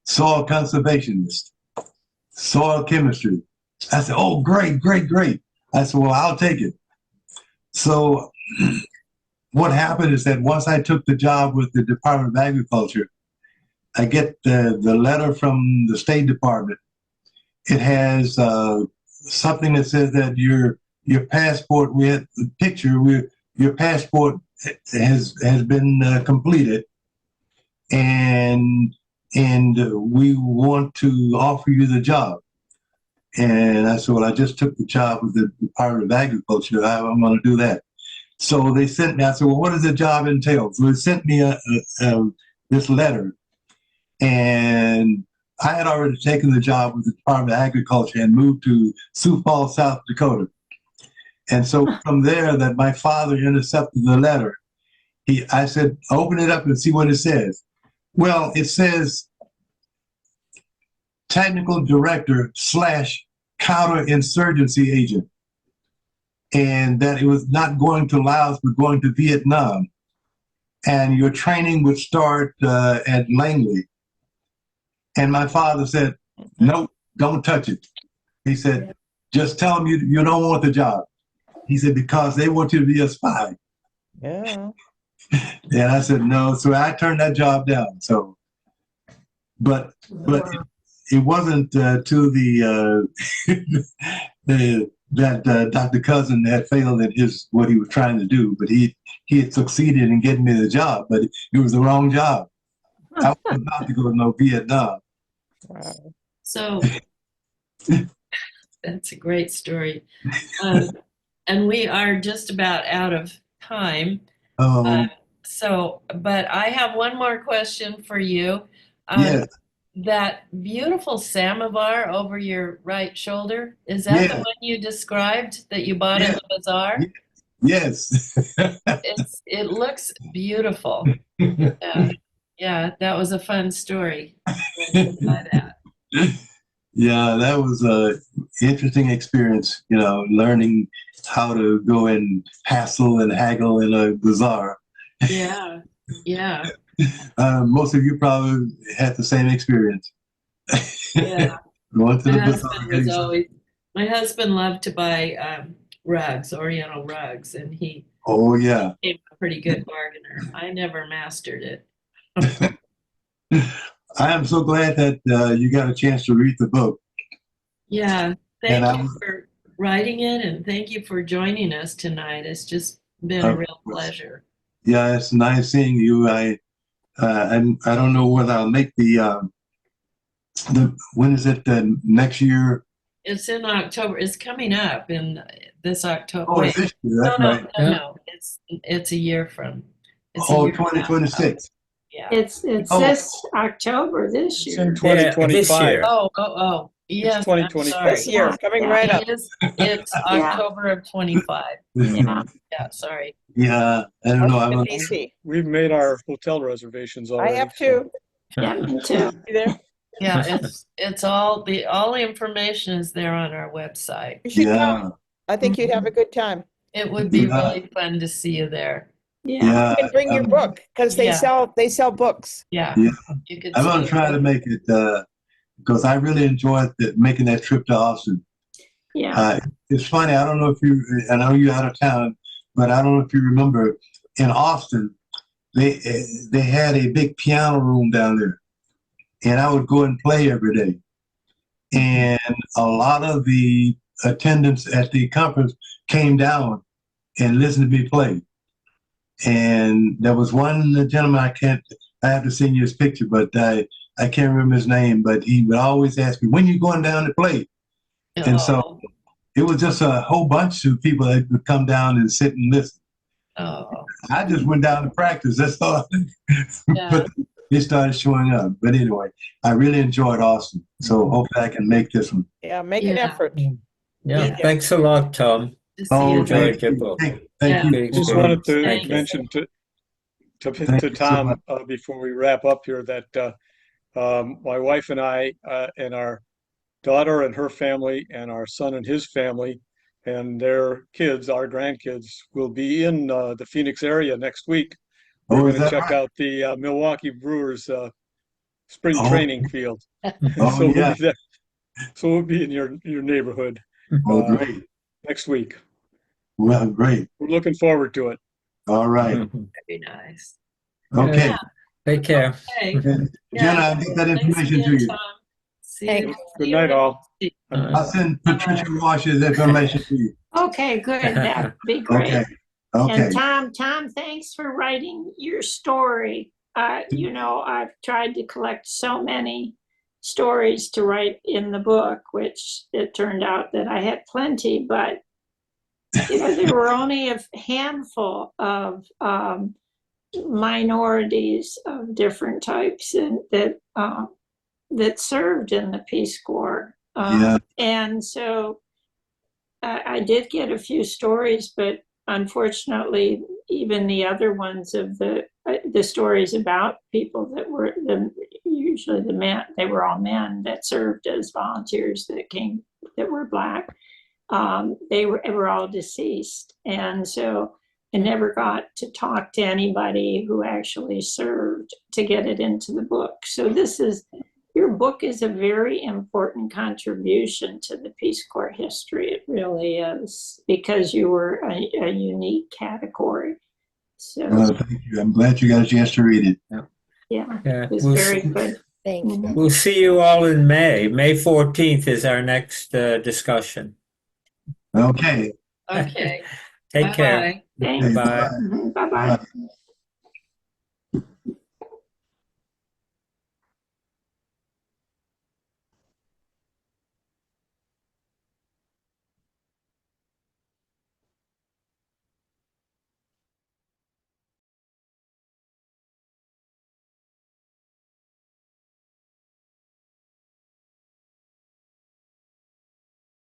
Soil conservationist, soil chemistry. I said, oh, great. I said, well, I'll take it. So what happened is that once I took the job with the Department of Agriculture, I get the letter from the State Department. It has something that says that your passport, we had the picture, your passport has been completed, and we want to offer you the job. And I said, well, I just took the job with the Department of Agriculture. I'm going to do that. So they sent me. I said, well, what does the job entail? So they sent me this letter, and I had already taken the job with the Department of Agriculture and moved to Sioux Falls, South Dakota. And so from there, that my father intercepted the letter. I said, open it up and see what it says. Well, it says technical director / counterinsurgency agent, and that it was not going to Laos, but going to Vietnam. And your training would start at Langley. And my father said, no, don't touch it. He said, just tell them you don't want the job. He said, because they want you to be a spy. Yeah. And I said, no. So I turned that job down. So, but it wasn't to that Dr. Cousin had failed at what he was trying to do, but he had succeeded in getting me the job, but it was the wrong job. I was about to go to no Vietnam. Wow. So that's a great story. And we are just about out of time. But I have one more question for you. Yes. That beautiful samovar over your right shoulder, is that the one you described that you bought in the bazaar? Yes. It looks beautiful. Yeah, that was a fun story. Buy that. Yeah, that was an interesting experience, learning how to go and hassle and haggle in a bazaar. Yeah, yeah. Most of you probably had the same experience. Yeah. Going to the bazaar. My husband loved to buy rugs, Oriental rugs, and he yeah. became a pretty good bargainer. I never mastered it. I am so glad that you got a chance to read the book. Yeah, thank you for writing it, and thank you for joining us tonight. It's just been a real pleasure. Yeah, it's nice seeing you. I don't know whether I'll make the when is it next year? It's in October. It's coming up in this October. Oh, this year. That's right. No. It's a year from. 2026. Yeah. It says October this It's year. in 2025. this year. Oh. Yes, 2025. This year, coming right up. It's October of 25. Yeah. Yeah, sorry. Yeah, I don't know. DC. We've made our hotel reservations I already. have to. Yeah, me too. You there? Yeah, it's all the information is there on our website. You should Yeah. come. I think you'd have a good time. It would be really fun to see you there. Yeah. Yeah. You can bring your book because they sell books. Yeah. Yeah. You could I'm going to see try to make it because I really enjoyed making that trip to Austin. Yeah. It's funny. I don't know if I know you're out of town, but I don't know if you remember in Austin, they had a big piano room down there, and I would go and play every day. And a lot of the attendants at the conference came down and listened to me play. And there was one gentleman, I have to send you his picture, but I can't remember his name, but he would always ask me, when you going down to play? And so it was just a whole bunch of people that would come down and sit and listen. I just went down to practice. That's all. Yeah. But they started showing up. But anyway, I really enjoyed Austin. So hopefully I can make this one. Yeah, make an effort. Yeah, thanks a lot, Tom. Enjoyed your book. Thank you. I just wanted to Thank you. mention to Thank you so Tom before we wrap up here that my wife and I and our daughter and her family and our son and his family and their kids, our grandkids, will be in the Phoenix area next week. We're going to check out the Milwaukee Brewers spring training field. So yeah. we'll be there. So we'll be in your neighborhood Great. next week. Well, great. We're looking forward to it. All right. Very nice. Okay. Yeah. Take care. Okay. Jenna, I'll get that Thanks information to again, you. Tom. See Thanks. you. Good night, all. I'll send Patricia Wash's information to you. Okay, good. That'd be great. Okay. Okay. And Tom, thanks for writing your story. You know, I've tried to collect so many stories to write in the book, which it turned out that I had plenty, but you know, there were only a handful of minorities of different types and that served in the Peace Corps. Yeah. And so I did get a few stories, but unfortunately, even the other ones of the stories about people that were usually the men, they were all men that served as volunteers that were Black. They were all deceased, and so I never got to talk to anybody who actually served to get it into the book. So your book is a very important contribution to the Peace Corps history. It really is, because you were a unique category. So Well, thank you. I'm glad you got a chance to read it. yeah, Yeah, it was we'll very see- good. Thanks. Mhm. We'll see you all in May. May 14th is our next discussion. Okay. Okay. Take care. Bye-bye. Thanks. Bye. Bye-bye.